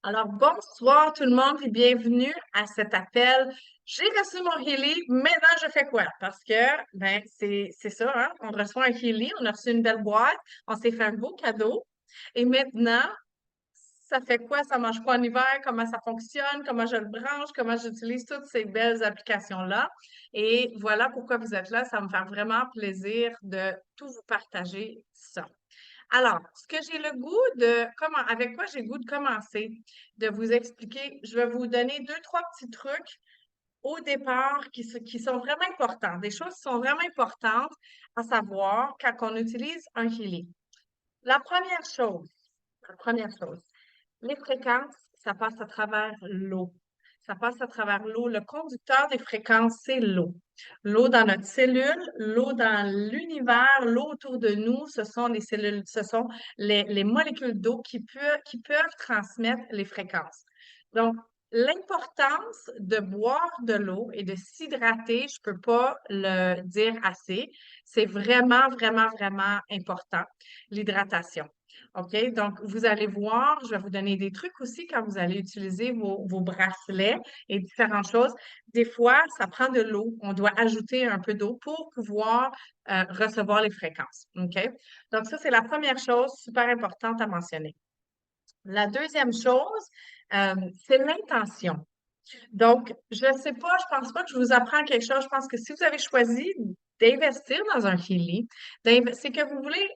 Alors, bonsoir tout le monde et bienvenue à cet appel. J'ai reçu mon Healy, maintenant je fais quoi? Parce que, c'est ça, hein? On reçoit un Healy, on a reçu une belle boîte, on s'est fait un beau cadeau. Et maintenant, ça fait quoi? Ça marche quoi en hiver? Comment ça fonctionne? Comment je le branche? Comment j'utilise toutes ces belles applications-là? Et voilà pourquoi vous êtes là. Ça me fait vraiment plaisir de tout vous partager ça. Alors, ce que j'ai le goût de comment avec quoi j'ai le goût de commencer, de vous expliquer, je vais vous donner deux, trois petits trucs au départ qui sont vraiment importants, des choses qui sont vraiment importantes à savoir quand on utilise un Healy. La première chose, la première chose, les fréquences, ça passe à travers l'eau. Ça passe à travers l'eau. Le conducteur des fréquences, c'est l'eau. L'eau dans notre cellule, l'eau dans l'univers, l'eau autour de nous, ce sont les cellules, ce sont les molécules d'eau qui peuvent transmettre les fréquences. Donc, l'importance de boire de l'eau et de s'hydrater, je ne peux pas le dire assez. C'est vraiment, vraiment, vraiment important, l'hydratation. OK? Donc, vous allez voir, je vais vous donner des trucs aussi quand vous allez utiliser vos bracelets et différentes choses. Des fois, ça prend de l'eau. On doit ajouter un peu d'eau pour pouvoir recevoir les fréquences. OK? Donc, ça, c'est la première chose super importante à mentionner. La deuxième chose, c'est l'intention. Donc, je ne sais pas, je pense pas que je vous apprends quelque chose. Je pense que si vous avez choisi d'investir dans un Healy, c'est que vous voulez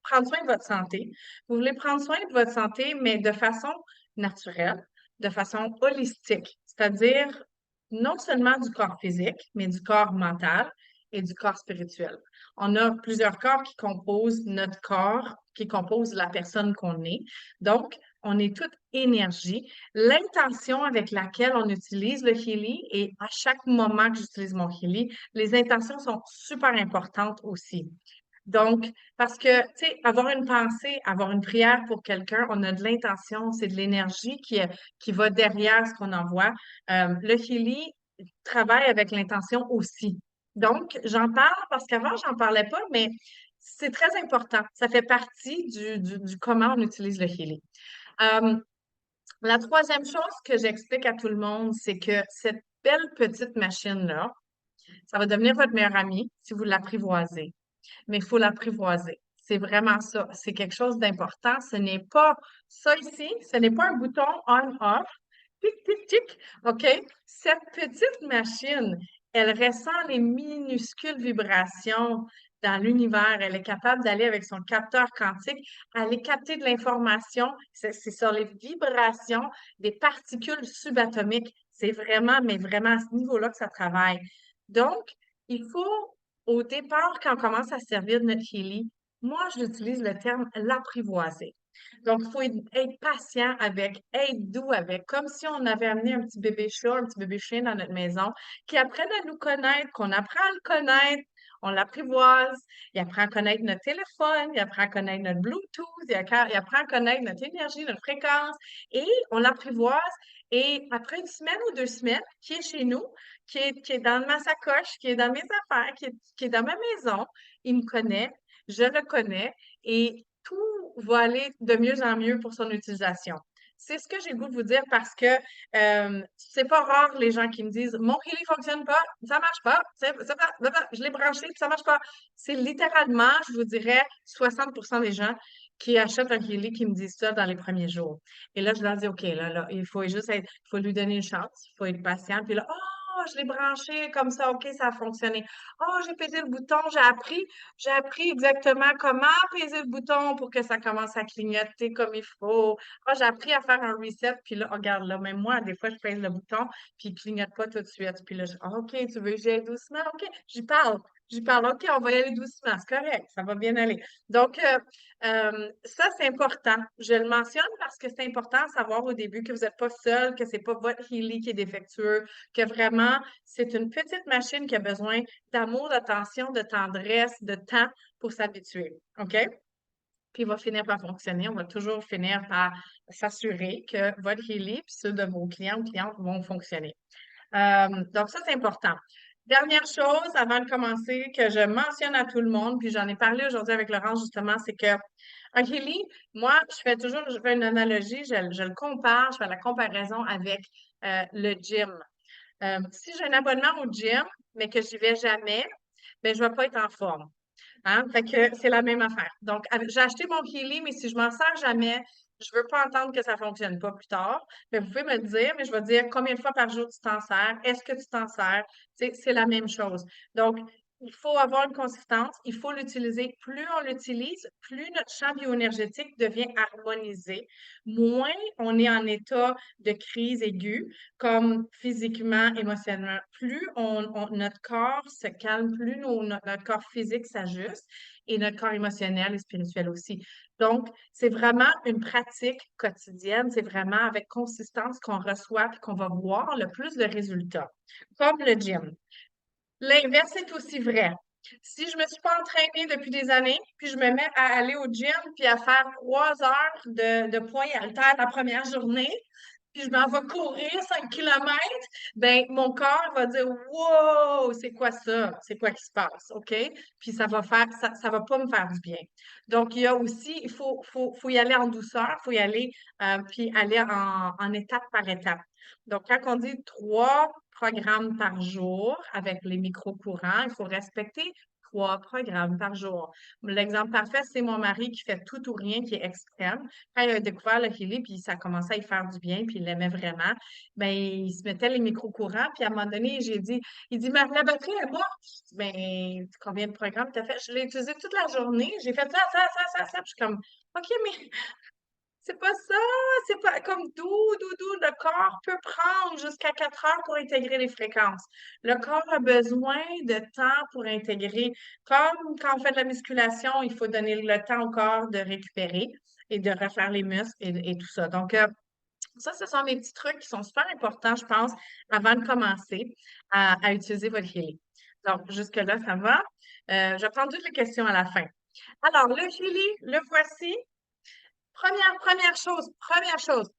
prendre soin de votre santé. Vous voulez prendre soin de votre santé, mais de façon naturelle, de façon holistique, c'est-à-dire non seulement du corps physique, mais du corps mental et du corps spirituel. On a plusieurs corps qui composent notre corps, qui composent la personne qu'on est. Donc, on est toute énergie. L'intention avec laquelle on utilise le Healy et à chaque moment que j'utilise mon Healy, les intentions sont super importantes aussi. Donc, parce que, tu sais, avoir une pensée, avoir une prière pour quelqu'un, on a de l'intention, c'est de l'énergie qui va derrière ce qu'on envoie. Le Healy travaille avec l'intention aussi. Donc, j'en parle parce qu'avant, j'en parlais pas, mais c'est très important. Ça fait partie du comment on utilise le Healy. Euh, la troisième chose que j'explique à tout le monde, c'est que cette belle petite machine-là, ça va devenir votre meilleur ami si vous l'apprivoisez, mais il faut l'apprivoiser. C'est vraiment ça. C'est quelque chose d'important. Ce n'est pas ça ici, ce n'est pas un bouton on-off. Tic, tic, tic. OK? Cette petite machine, elle ressent les minuscules vibrations dans l'univers. Elle est capable d'aller avec son capteur quantique, aller capter de l'information. C'est sur les vibrations des particules subatomiques. C'est vraiment, mais vraiment à ce niveau-là que ça travaille. Donc, il faut au départ, quand on commence à servir de notre Healy, moi, j'utilise le terme l'apprivoiser. Donc, il faut être patient avec, être doux avec, comme si on avait amené un petit bébé chat, un petit bébé chien dans notre maison, qui apprenne à nous connaître, qu'on apprend à le connaître, on l'apprivoise, il apprend à connaître notre téléphone, il apprend à connaître notre Bluetooth, il apprend à connaître notre énergie, notre fréquence, et on l'apprivoise. Et après une semaine ou deux semaines, qui est chez nous, qui est dans ma sacoche, qui est dans mes affaires, qui est dans ma maison. Il me connaît, je le connais et tout va aller de mieux en mieux pour son utilisation. C'est ce que j'ai le goût de vous dire parce que c'est pas rare les gens qui me disent mon Healy fonctionne pas, ça marche pas, je l'ai branché, puis ça marche pas. C'est littéralement, je vous dirais, 60% des gens qui achètent un Healy qui me disent ça dans les premiers jours. Et là, je leur dis, OK, là, il faut juste il faut lui donner une chance, il faut être patient. Puis là, oh, je l'ai branché comme ça, OK, ça a fonctionné. Oh, j'ai pesé le bouton, j'ai appris exactement comment peser le bouton pour que ça commence à clignoter comme il faut. Oh, j'ai appris à faire un reset, puis là, oh, regarde, là, même moi, des fois, je pèse le bouton, puis il clignote pas tout de suite. Puis là, OK, tu veux que j'aille doucement? OK, j'y parle. J'y parle, OK, on va y aller doucement, c'est correct, ça va bien aller. Donc, ça, c'est important. Je le mentionne parce que c'est important de savoir au début que vous n'êtes pas seul, que c'est pas votre Healy qui est défectueux, que vraiment, c'est une petite machine qui a besoin d'amour, d'attention, de tendresse, de temps pour s'habituer. OK? Puis il va finir par fonctionner. On va toujours finir par s'assurer que votre Healy puis ceux de vos clients ou clientes vont fonctionner. Donc, ça, c'est important. Dernière chose, avant de commencer, que je mentionne à tout le monde, puis j'en ai parlé aujourd'hui avec Laurence justement, c'est que Un Healy, moi, je fais une analogie, je le compare, je fais la comparaison avec le gym. Si j'ai un abonnement au gym, mais que j'y vais jamais, ben, je vais pas être en forme. Hein? Fait que c'est la même affaire. Donc, j'ai acheté mon Healy, mais si je m'en sers jamais, je veux pas entendre que ça fonctionne pas plus tard. Mais vous pouvez me le dire, mais je vais dire combien de fois par jour tu t'en sers, est-ce que tu t'en sers? C'est la même chose. Donc, il faut avoir une consistance, il faut l'utiliser. Plus on l'utilise, plus notre champ bioénergétique devient harmonisé, moins on est en état de crise aiguë, comme physiquement, émotionnellement. Plus notre corps se calme, plus notre corps physique s'ajuste et notre corps émotionnel et spirituel aussi. Donc, c'est vraiment une pratique quotidienne, c'est vraiment avec consistance qu'on reçoit et qu'on va voir le plus de résultats, comme le gym. L'inverse est aussi vrai. Si je me suis pas entraînée depuis des années, puis je me mets à aller au gym, puis à faire 3 heures de poids et haltères la première journée, puis je m'en vais courir 5 kilomètres, ben mon corps va dire wow, c'est quoi ça? C'est quoi qui se passe? OK? Puis ça va pas me faire du bien. Donc, il y a aussi, faut y aller en douceur, faut y aller, puis aller en étape par étape. Donc, quand on dit 3 programmes par jour avec les micro-courants, il faut respecter 3 programmes par jour. L'exemple parfait, c'est mon mari qui fait tout ou rien, qui est extrême. Quand il a découvert le Healy, puis ça commençait à y faire du bien, puis il l'aimait vraiment, ben il se mettait les micro-courants, puis à un moment donné, j'ai dit, il dit, mais la batterie est morte. Je dis, ben, combien de programmes t'as fait? Je l'ai utilisé toute la journée, j'ai fait ça, puis je suis comme, OK, mais c'est pas ça, c'est pas comme d'où le corps peut prendre jusqu'à 4 heures pour intégrer les fréquences. Le corps a besoin de temps pour intégrer. Comme quand on fait de la musculation, il faut donner le temps au corps de récupérer et de refaire les muscles et tout ça. Donc, ça, ce sont mes petits trucs qui sont super importants, je pense, avant de commencer à utiliser votre Healy. Donc, jusque-là, ça va. Je vais prendre toutes les questions à la fin. Alors, le Healy, le voici. Première chose,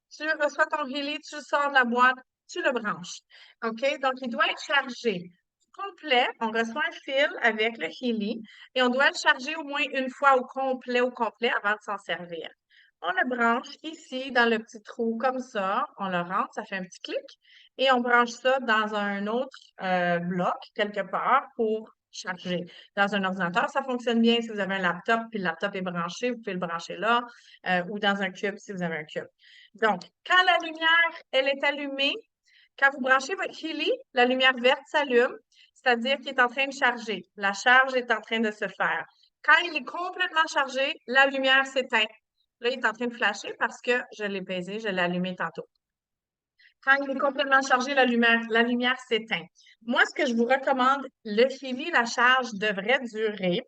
tu reçois ton Healy, tu le sors de la boîte, tu le branches. OK? Donc, il doit être chargé complet. On reçoit un fil avec le Healy et on doit le charger au moins une fois au complet avant de s'en servir. On le branche ici dans le petit trou comme ça. On le rentre, ça fait un petit clic et on branche ça dans un autre bloc quelque part pour charger. Dans un ordinateur, ça fonctionne bien. Si vous avez un laptop, puis le laptop est branché, vous pouvez le brancher là, ou dans un cube si vous avez un cube. Donc, quand la lumière, elle est allumée, quand vous branchez votre Healy, la lumière verte s'allume, c'est-à-dire qu'il est en train de charger. La charge est en train de se faire. Quand il est complètement chargé, la lumière s'éteint. Là, il est en train de flasher parce que je l'ai baisé, je l'ai allumé tantôt. Quand il est complètement chargé, la lumière s'éteint. Moi, ce que je vous recommande, le Healy, la charge devrait durer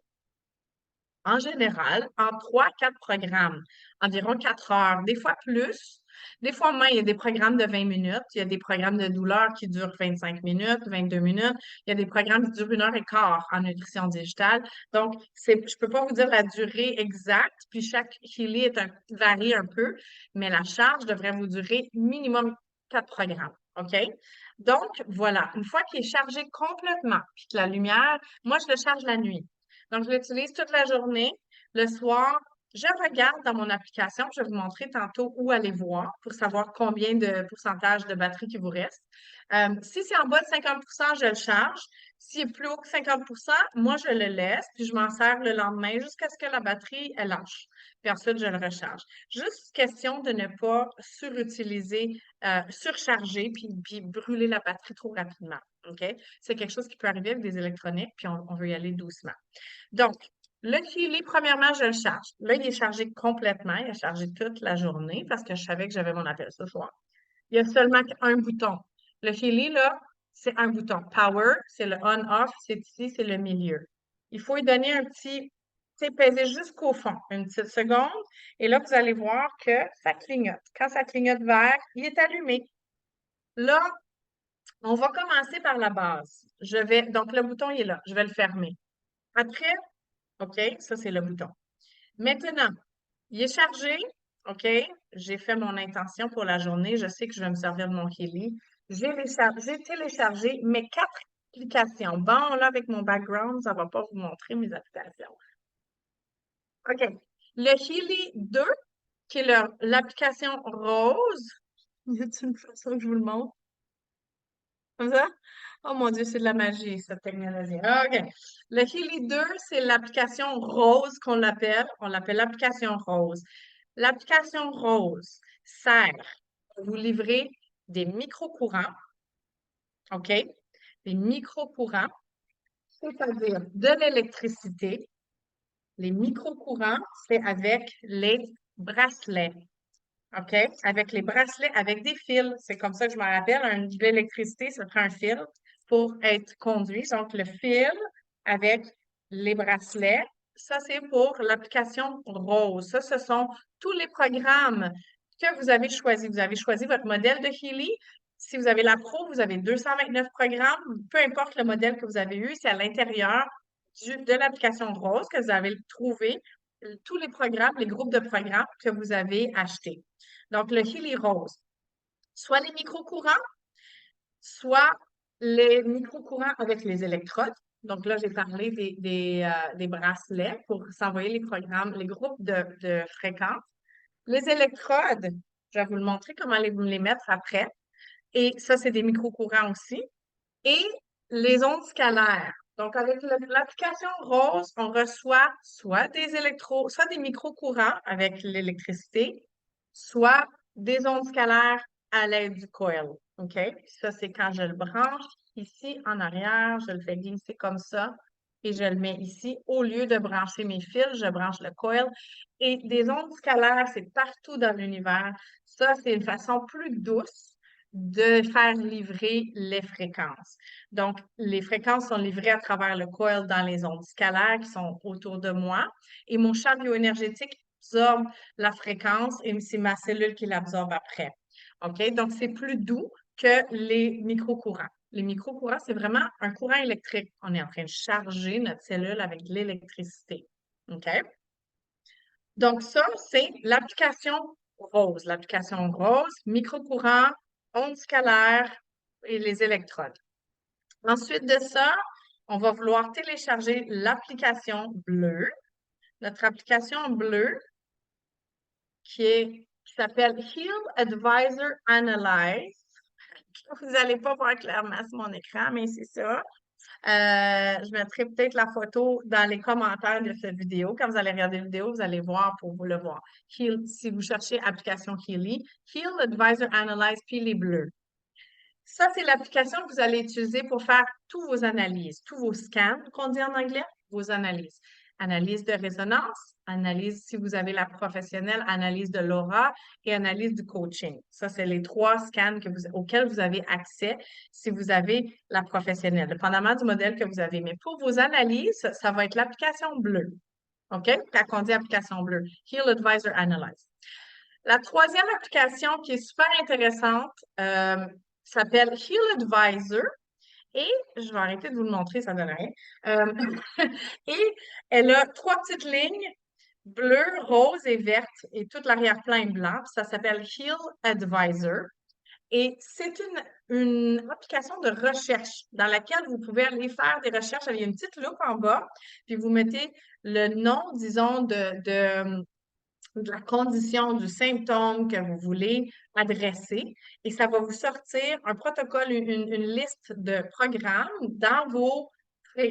en général, en 3 4 programmes, environ 4 heures, des fois plus, des fois moins. Il y a des programmes de 20 minutes, il y a des programmes de douleur qui durent 25 minutes, 22 minutes, il y a des programmes qui durent 1 heure et quart en nutrition digitale. Donc, je ne peux pas vous dire la durée exacte, puis chaque Healy varie un peu, mais la charge devrait vous durer minimum 4 programmes. OK? Donc, voilà. Une fois qu'il est chargé complètement, puis que la lumière, moi, je le charge la nuit. Donc, je l'utilise toute la journée. Le soir, je regarde dans mon application. Je vais vous montrer tantôt où aller voir pour savoir combien de pourcentage de batterie qui vous reste. Si c'est en bas de 50 je le charge. S'il est plus haut que 50 moi, je le laisse, puis je m'en sers le lendemain jusqu'à ce que la batterie, elle lâche. Puis ensuite, je le recharge. Juste question de ne pas surutiliser, surcharger, puis brûler la batterie trop rapidement. OK? C'est quelque chose qui peut arriver avec des électroniques, puis on veut y aller doucement. Donc, le Healy, premièrement, je le charge. Là, il est chargé complètement. Il est chargé toute la journée parce que je savais que j'avais mon appel ce soir. Il y a seulement un bouton. Le Healy, là, c'est un bouton. Power, c'est le on-off, c'est ici, c'est le milieu. Il faut lui donner un petit, tu sais, peser jusqu'au fond, une petite seconde. Et là, vous allez voir que ça clignote. Quand ça clignote vert, il est allumé. Là, on va commencer par la base. Donc le bouton, il est là. Je vais le fermer. Après, OK, ça, c'est le bouton. Maintenant, il est chargé. OK, j'ai fait mon intention pour la journée. Je sais que je vais me servir de mon Healy. J'ai téléchargé mes 4 applications. Bon, là, avec mon background, ça ne va pas vous montrer mes applications. OK. Le Healy 2, qui est l'application rose. Y a-t-il une façon que je vous le montre? Comme ça? Oh mon Dieu, c'est de la magie, cette technologie. Ah, OK. Le Healy 2, c'est l'application rose qu'on l'appelle. On l'appelle l'application rose. L'application rose sert à vous livrer des micro-courants, OK? Des micro-courants, c'est-à-dire de l'électricité. Les micro-courants, c'est avec les bracelets. OK? Avec les bracelets, avec des fils. C'est comme ça que je me rappelle. De l'électricité, ça prend un fil pour être conduit. Donc, le fil avec les bracelets, ça, c'est pour l'application rose. Ça, ce sont tous les programmes que vous avez choisis. Vous avez choisi votre modèle de Healy. Si vous avez la Pro, vous avez 229 programmes. Peu importe le modèle que vous avez eu, c'est à l'intérieur de l'application rose que vous avez trouvé tous les programmes, les groupes de programmes que vous avez achetés. Donc, le Healy Rose, soit les micro-courants, soit les micro-courants avec les électrodes. Donc là, j'ai parlé des bracelets pour s'envoyer les programmes, les groupes de fréquences. Les électrodes, je vais vous le montrer comment les mettre après. Et ça, c'est des micro-courants aussi. Et les ondes scalaires. Donc, avec l'application Rose, on reçoit soit soit des micro-courants avec l'électricité, soit des ondes scalaires à l'aide du coil. OK? Ça, c'est quand je le branche ici en arrière, je le fais glisser comme ça et je le mets ici. Au lieu de brancher mes fils, je branche le coil. Et des ondes scalaires, c'est partout dans l'univers. Ça, c'est une façon plus douce de faire livrer les fréquences. Donc, les fréquences sont livrées à travers le coil dans les ondes scalaires qui sont autour de moi et mon champ bioénergétique absorbe la fréquence et c'est ma cellule qui l'absorbe après. OK? Donc, c'est plus doux que les micro-courants. Les micro-courants, c'est vraiment un courant électrique. On est en train de charger notre cellule avec de l'électricité. OK? Donc, ça, c'est l'application rose. L'application rose, micro-courant, ondes scalaires et les électrodes. Ensuite de ça, on va vouloir télécharger l'application bleue. Notre application bleue qui s'appelle Heal Advisor Analyze. Vous n'allez pas voir clairement sur mon écran, mais c'est ça. Je mettrai peut-être la photo dans les commentaires de cette vidéo. Quand vous allez regarder la vidéo, vous allez voir pour vous le voir. Si vous cherchez application Healy, Heal Advisor Analyze, puis les bleus. Ça, c'est l'application que vous allez utiliser pour faire tous vos analyses, tous vos scans, qu'on dit en anglais, vos analyses. Analyse de résonance, analyse, si vous avez la professionnelle, analyse de l'aura et analyse du coaching. Ça, c'est les trois scans auxquels vous avez accès si vous avez la professionnelle, dépendamment du modèle que vous avez. Mais pour vos analyses, ça va être l'application bleue. OK? Quand on dit application bleue, Heal Advisor Analyze. La troisième application qui est super intéressante s'appelle Heal Advisor et je vais arrêter de vous le montrer, ça ne donne rien. Et elle a trois petites lignes, bleues, roses et vertes et tout l'arrière-plan est blanc. Ça s'appelle Heal Advisor. Et c'est une application de recherche dans laquelle vous pouvez aller faire des recherches. Il y a une petite loupe en bas, puis vous mettez le nom, disons, de la condition, du symptôme que vous voulez adresser et ça va vous sortir un protocole, une liste de programmes dans vos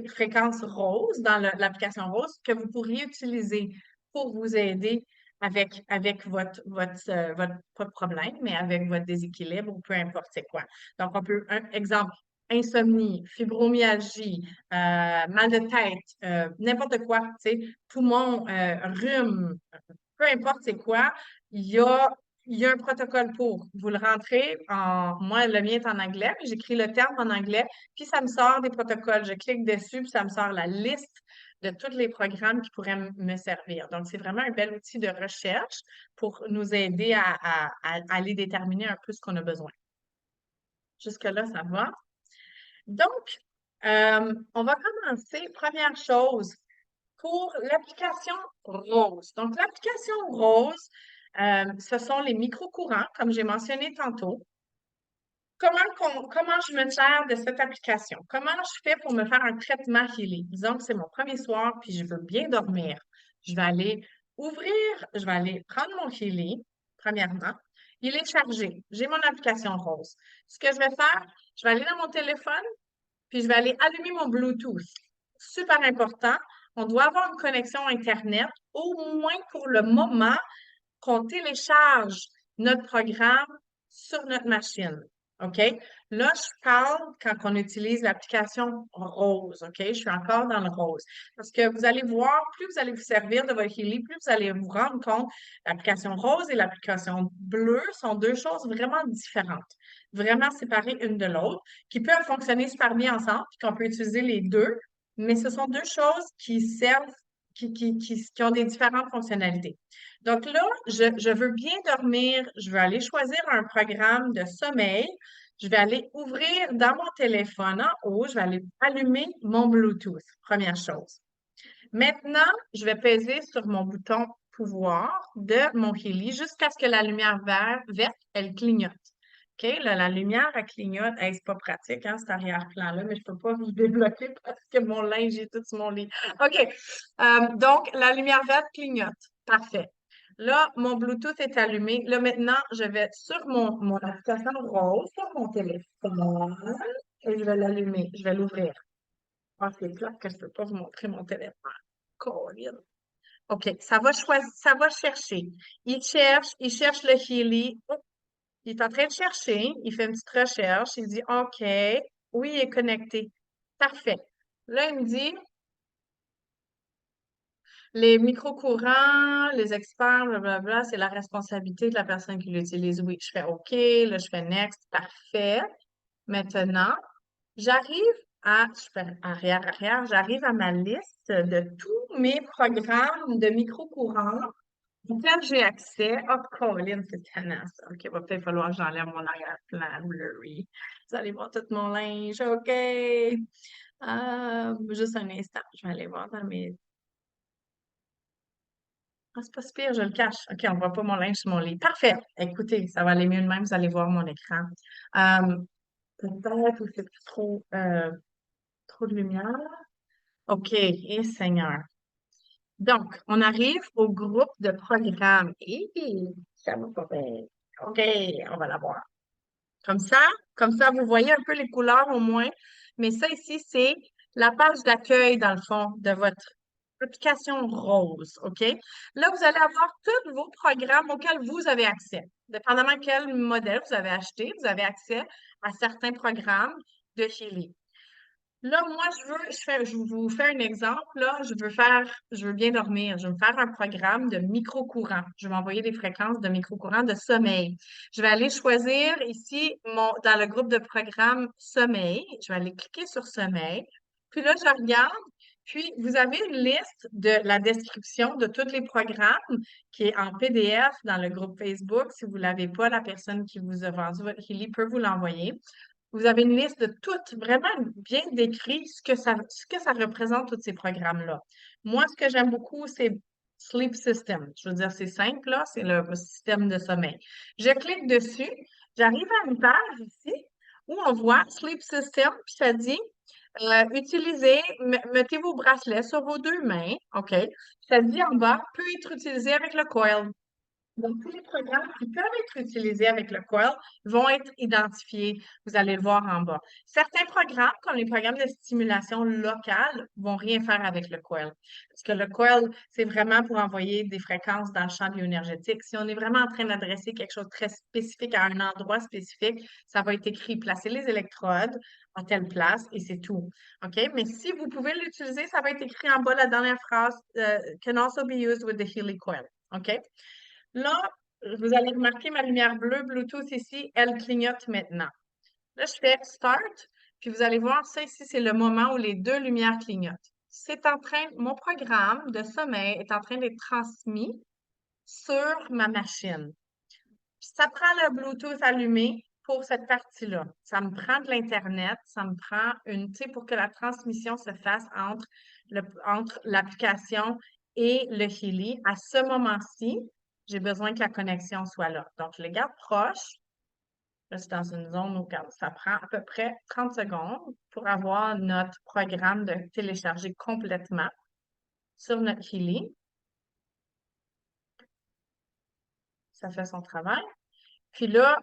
fréquences roses, dans l'application rose, que vous pourriez utiliser pour vous aider avec pas de problème, mais avec votre déséquilibre ou peu importe c'est quoi. Donc, on peut, un exemple, insomnie, fibromyalgie, mal de tête, n'importe quoi, tu sais, poumon, rhume, peu importe c'est quoi, il y a un protocole pour. Vous le rentrez moi, le mien est en anglais, mais j'écris le terme en anglais, puis ça me sort des protocoles. Je clique dessus, puis ça me sort la liste de tous les programmes qui pourraient me servir. Donc, c'est vraiment un bel outil de recherche pour nous aider à aller déterminer un peu ce qu'on a besoin. Jusque-là, ça va. Donc, on va commencer. Première chose, pour l'application Rose. Donc, l'application Rose, ce sont les micro-courants, comme j'ai mentionné tantôt. Comment je me sers de cette application? Comment je fais pour me faire un traitement healing? Disons que c'est mon premier soir, puis je veux bien dormir. Je vais aller Ouvrir, je vais aller prendre mon Healy, premièrement. Il est chargé. J'ai mon application Rose. Ce que je vais faire, je vais aller dans mon téléphone, puis je vais aller allumer mon Bluetooth. Super important. On doit avoir une connexion Internet, au moins pour le moment qu'on télécharge notre programme sur notre machine. OK? Là, je parle quand on utilise l'application Rose. OK? Je suis encore dans le rose. Parce que vous allez voir, plus vous allez vous servir de votre Healy, plus vous allez vous rendre compte l'application Rose et l'application bleue sont deux choses vraiment différentes, vraiment séparées une de l'autre, qui peuvent fonctionner super bien ensemble, puis qu'on peut utiliser les deux, mais ce sont deux choses qui servent, qui ont des différentes fonctionnalités. Donc là, je veux bien dormir. Je veux aller choisir un programme de sommeil. Je vais aller ouvrir dans mon téléphone en haut. Je vais aller allumer mon Bluetooth. Première chose. Maintenant, je vais peser sur mon bouton pouvoir de mon Healy jusqu'à ce que la lumière verte, elle clignote. OK? Là, la lumière, elle clignote. Hey, c'est pas pratique, hein, cet arrière-plan-là, mais je peux pas vous débloquer parce que mon linge est tout sur mon lit. OK. Donc, la lumière verte clignote. Parfait. Là, mon Bluetooth est allumé. Là, maintenant, je vais sur mon application Rose, sur mon téléphone, et je vais l'allumer. Je vais l'ouvrir. Ah, c'est clair que je ne peux pas vous montrer mon téléphone. Colin. OK, ça va choisir, ça va chercher. Il cherche le Healy. Oh, il est en train de chercher. Il fait une petite recherche. Il dit OK. Oui, il est connecté. Parfait. Là, il me dit les micro-courants, les experts, blablabla, c'est la responsabilité de la personne qui l'utilise. Oui, je fais OK. Là, je fais Next. Parfait. Maintenant, j'arrive je fais arrière, j'arrive à ma liste de tous mes programmes de micro-courants auxquels j'ai accès. Oh, Colin, c'est tannant, ça. OK, va peut-être falloir que j'enlève mon arrière-plan blurry. Vous allez voir tout mon linge. OK. Juste un instant, je vais aller voir dans mes. Ah, c'est pas si pire, je le cache. OK, on voit pas mon linge sur mon lit. Parfait. Écoutez, ça va aller mieux de même, vous allez voir mon écran. Euh, Peut-être ou c'est trop de lumière. OK, et Seigneur. Donc, on arrive au groupe de programmes. Et ça va pas bien. OK, on va la voir. Comme ça, vous voyez un peu les couleurs au moins. Mais ça ici, c'est la page d'accueil, dans le fond, de votre application Rose. OK? Là, vous allez avoir tous vos programmes auxquels vous avez accès. Dépendamment quel modèle vous avez acheté, vous avez accès à certains programmes de chez Lee. Là, moi, je vous fais un exemple. Là, je veux bien dormir. Je veux me faire un programme de micro-courant. Je vais m'envoyer des fréquences de micro-courant de sommeil. Je vais aller choisir ici, dans le groupe de programme sommeil. Je vais aller cliquer sur sommeil. Puis là, je regarde. Puis, vous avez une liste de la description de tous les programmes qui est en PDF dans le groupe Facebook. Si vous ne l'avez pas, la personne qui vous a vendu votre Healy peut vous l'envoyer. Vous avez une liste de toutes, vraiment bien décrit ce que ça représente, tous ces programmes-là. Moi, ce que j'aime beaucoup, c'est Sleep System. Je veux dire, c'est simple, là, c'est le système de sommeil. Je clique dessus, j'arrive à une page ici où on voit Sleep System, puis ça dit utilisez, mettez vos bracelets sur vos deux mains, OK? Ça dit en bas, peut être utilisé avec le coil. Donc, tous les programmes qui peuvent être utilisés avec le coil vont être identifiés. Vous allez le voir en bas. Certains programmes, comme les programmes de stimulation locale, vont rien faire avec le coil. Parce que le coil, c'est vraiment pour envoyer des fréquences dans le champ bioénergétique. Si on est vraiment en train d'adresser quelque chose de très spécifique à un endroit spécifique, ça va être écrit placer les électrodes à telle place et c'est tout. OK? Mais si vous pouvez l'utiliser, ça va être écrit en bas la dernière phrase, can also be used with the Healy coil. OK? Là, vous allez remarquer ma lumière bleue Bluetooth ici, elle clignote maintenant. Là, je fais Start, puis vous allez voir, ça ici, c'est le moment où les deux lumières clignotent. Mon programme de sommeil est en train d'être transmis sur ma machine. Ça prend le Bluetooth allumé pour cette partie-là. Ça me prend de l'Internet, ça me prend tu sais, pour que la transmission se fasse entre l'application et le Healy. À ce moment-ci, j'ai besoin que la connexion soit là. Donc, je le garde proche. Là, c'est dans une zone où ça prend à peu près 30 secondes pour avoir notre programme de télécharger complètement sur notre Healy. ça fait son travail. Puis là,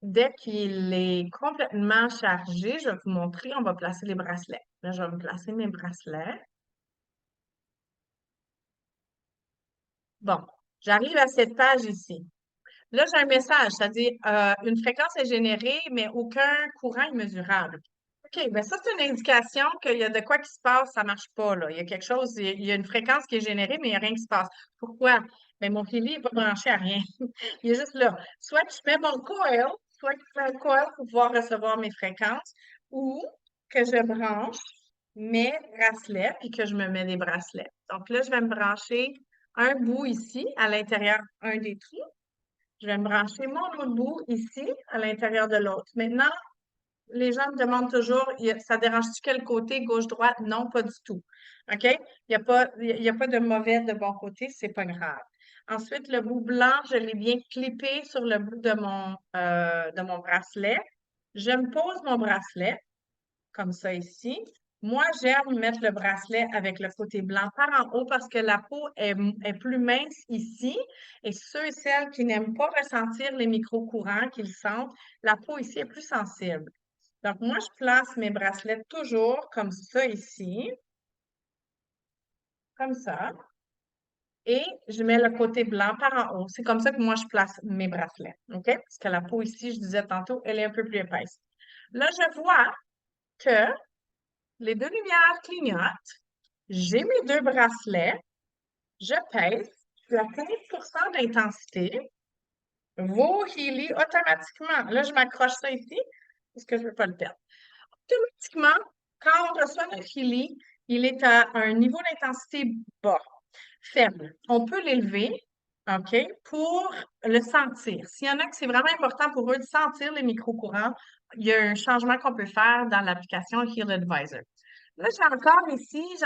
dès qu'il est complètement chargé, je vais vous montrer, on va placer les bracelets. Là, je vais me placer mes bracelets. Bon, j'arrive à cette page ici. Là, j'ai un message, c'est-à-dire une fréquence est générée, mais aucun courant est mesurable. OK, bien ça, c'est une indication qu'il y a de quoi qui se passe, ça marche pas, là. Il y a quelque chose, il y a une fréquence qui est générée, mais il n'y a rien qui se passe. Pourquoi? Bien, mon fili n'est pas branché à rien. Il est juste là. Soit que je mets mon coil, soit que je mets un coil pour pouvoir recevoir mes fréquences, ou que je branche mes bracelets, puis que je me mets des bracelets. Donc là, je vais me brancher un bout ici, à l'intérieur, un des trous. Je vais me brancher mon autre bout ici, à l'intérieur de l'autre. Maintenant, les gens me demandent toujours, ça dérange-tu quel côté, gauche-droite? Non, pas du tout. OK? Il y a pas de mauvais de bon côté, c'est pas grave. Ensuite, le bout blanc, je l'ai bien clippé sur le bout de mon bracelet. Je me pose mon bracelet, comme ça ici. Moi, j'aime mettre le bracelet avec le côté blanc par en haut parce que la peau est plus mince ici. Et ceux et celles qui n'aiment pas ressentir les micro-courants, qu'ils sentent, la peau ici est plus sensible. Donc, moi, je place mes bracelets toujours comme ça ici, comme ça, et je mets le côté blanc par en haut. C'est comme ça que moi, je place mes bracelets, OK? Parce que la peau ici, je disais tantôt, elle est un peu plus épaisse. Là, je vois que les deux lumières clignotent. J'ai mes deux bracelets, je pèse, je suis à 15 d'intensité, vos Healy automatiquement. Là, je m'accroche ça ici parce que je ne veux pas le perdre. Automatiquement, quand on reçoit notre Healy, il est à un niveau d'intensité bas, faible. On peut l'élever, OK, pour le sentir. S'il y en a que c'est vraiment important pour eux de sentir les micro-courants, il y a un changement qu'on peut faire dans l'application Heal Advisor. Là, j'ai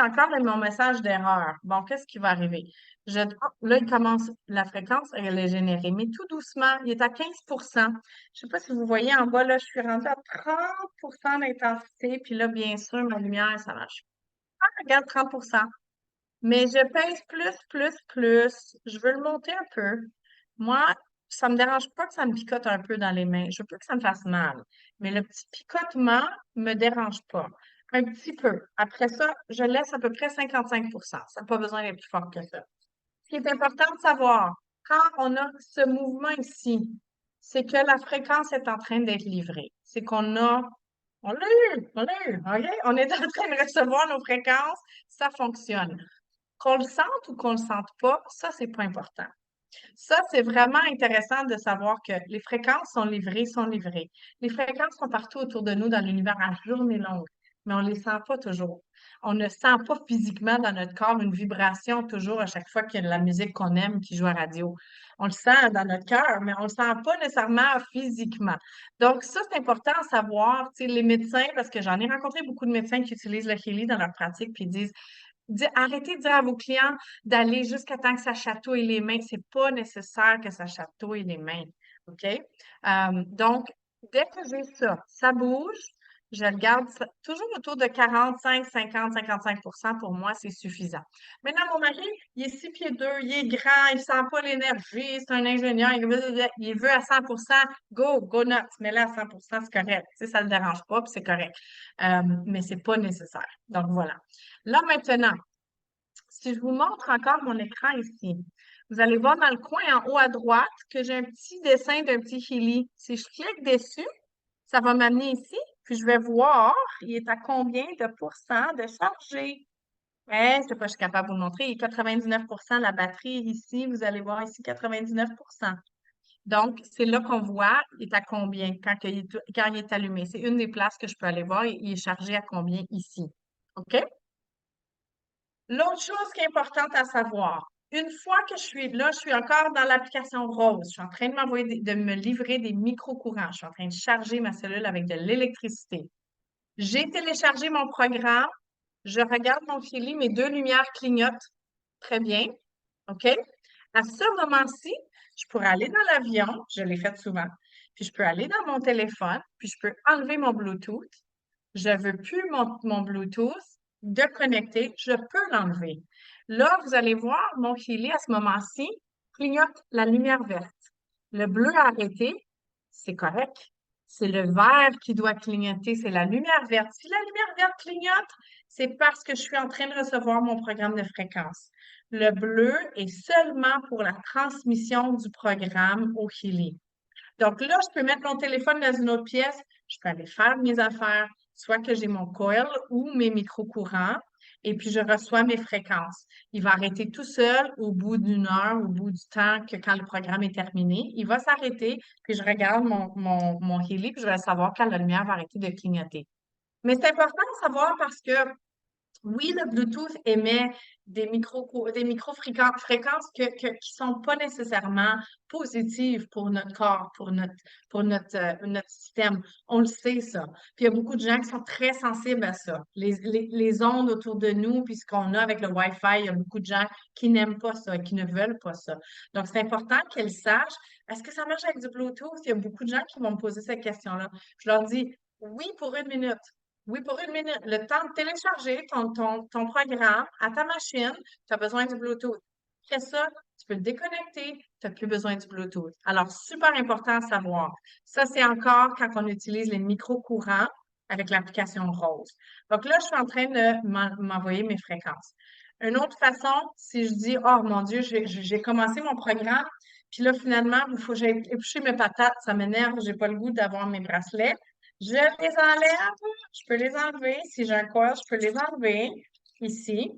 encore mon message d'erreur. Bon, qu'est-ce qui va arriver? Là, il commence, la fréquence, elle est générée, mais tout doucement, il est à 15. Je ne sais pas si vous voyez en bas, là, je suis rendue à 30 d'intensité, puis là, bien sûr, ma lumière, ça marche. Ah, regarde, 30. Mais je pèse plus, plus, plus. Je veux le monter un peu. Moi, ça me dérange pas que ça me picote un peu dans les mains. Je veux pas que ça me fasse mal. Mais le petit picotement me dérange pas. Un petit peu. Après ça, je laisse à peu près 55. Ça n'a pas besoin d'être plus fort que ça. Ce qui est important de savoir, quand on a ce mouvement ici, c'est que la fréquence est en train d'être livrée. C'est on l'a eu, OK? On est en train de recevoir nos fréquences, ça fonctionne. Qu'on le sente ou qu'on le sente pas, ça, c'est pas important. Ça, c'est vraiment intéressant de savoir que les fréquences sont livrées, sont livrées. Les fréquences sont partout autour de nous dans l'univers à journée longue, mais on ne les sent pas toujours. On ne sent pas physiquement dans notre corps une vibration toujours à chaque fois qu'il y a de la musique qu'on aime qui joue à radio. On le sent dans notre cœur, mais on ne le sent pas nécessairement physiquement. Donc, ça, c'est important à savoir. Tu sais, les médecins, parce que j'en ai rencontré beaucoup de médecins qui utilisent le Healy dans leur pratique, puis ils disent arrêtez de dire à vos clients d'aller jusqu'à temps que ça chatouille les mains. C'est pas nécessaire que ça chatouille les mains. OK? Donc, dès que j'ai ça, ça bouge, je le garde toujours autour de 45, 50, 55 pour moi, c'est suffisant. Maintenant, mon mari, il est 6 pieds 2, il est grand, il sent pas l'énergie, c'est un ingénieur, il veut à 100 go nuts, mets-le à 100 c'est correct. Tu sais, ça le dérange pas, puis c'est correct. Mais c'est pas nécessaire. Donc, voilà. Là, maintenant, si je vous montre encore mon écran ici, vous allez voir dans le coin en haut à droite que j'ai un petit dessin d'un petit Healy. Si je clique dessus, ça va m'amener ici, puis je vais voir, il est à combien de pourcents de chargé. Je ne sais pas, je suis capable de vous le montrer. Il est 99 la batterie ici. Vous allez voir ici 99. Donc, c'est là qu'on voit, il est à combien quand il est allumé. C'est une des places que je peux aller voir. Il est chargé à combien ici. OK? L'autre chose qui est importante à savoir, une fois que je suis là, je suis encore dans l'application rose. Je suis en train de de me livrer des micro-courants. Je suis en train de charger ma cellule avec de l'électricité. J'ai téléchargé mon programme. Je regarde mon fili, mes deux lumières clignotent. Très bien. OK? À ce moment-ci, je pourrais aller dans l'avion, je l'ai fait souvent, puis je peux aller dans mon téléphone, puis je peux enlever mon Bluetooth. Je veux plus mon Bluetooth de connecter, je peux l'enlever. Là, vous allez voir mon filet à ce moment-ci clignote la lumière verte. Le bleu a arrêté, c'est correct. C'est le vert qui doit clignoter, c'est la lumière verte. Si la lumière verte clignote, c'est parce que je suis en train de recevoir mon programme de fréquence. Le bleu est seulement pour la transmission du programme au Healy. Donc là, je peux mettre mon téléphone dans une autre pièce, je peux aller faire mes affaires, soit que j'ai mon coil ou mes micro-courants, et puis je reçois mes fréquences. Il va arrêter tout seul au bout d'une heure, au bout du temps que quand le programme est terminé. Il va s'arrêter, puis je regarde mon Healy, puis je vais savoir quand la lumière va arrêter de clignoter. Mais c'est important de savoir parce que oui, le Bluetooth émet des micro-fréquences qui sont pas nécessairement positives pour notre corps, notre système. On le sait, ça. Puis il y a beaucoup de gens qui sont très sensibles à ça. Les ondes autour de nous, puis ce qu'on a avec le Wi-Fi, il y a beaucoup de gens qui n'aiment pas ça, qui ne veulent pas ça. Donc, c'est important qu'elles sachent, est-ce que ça marche avec du Bluetooth? Il y a beaucoup de gens qui vont me poser cette question-là. Je leur dis, oui, pour une minute. Oui, pour une minute. Le temps de télécharger ton programme à ta machine, tu as besoin du Bluetooth. Après ça, tu peux le déconnecter, tu n'as plus besoin du Bluetooth. Alors, super important à savoir. Ça, c'est encore quand on utilise les micro-courants avec l'application Rose. Donc là, je suis en train de m'envoyer mes fréquences. Une autre façon, si je dis, oh mon Dieu, j'ai commencé mon programme, puis là, finalement, il faut que j'aille éplucher mes patates, ça m'énerve, j'ai pas le goût d'avoir mes bracelets. Je les enlève, je peux les enlever. Si j'ai un coil, je peux les enlever ici.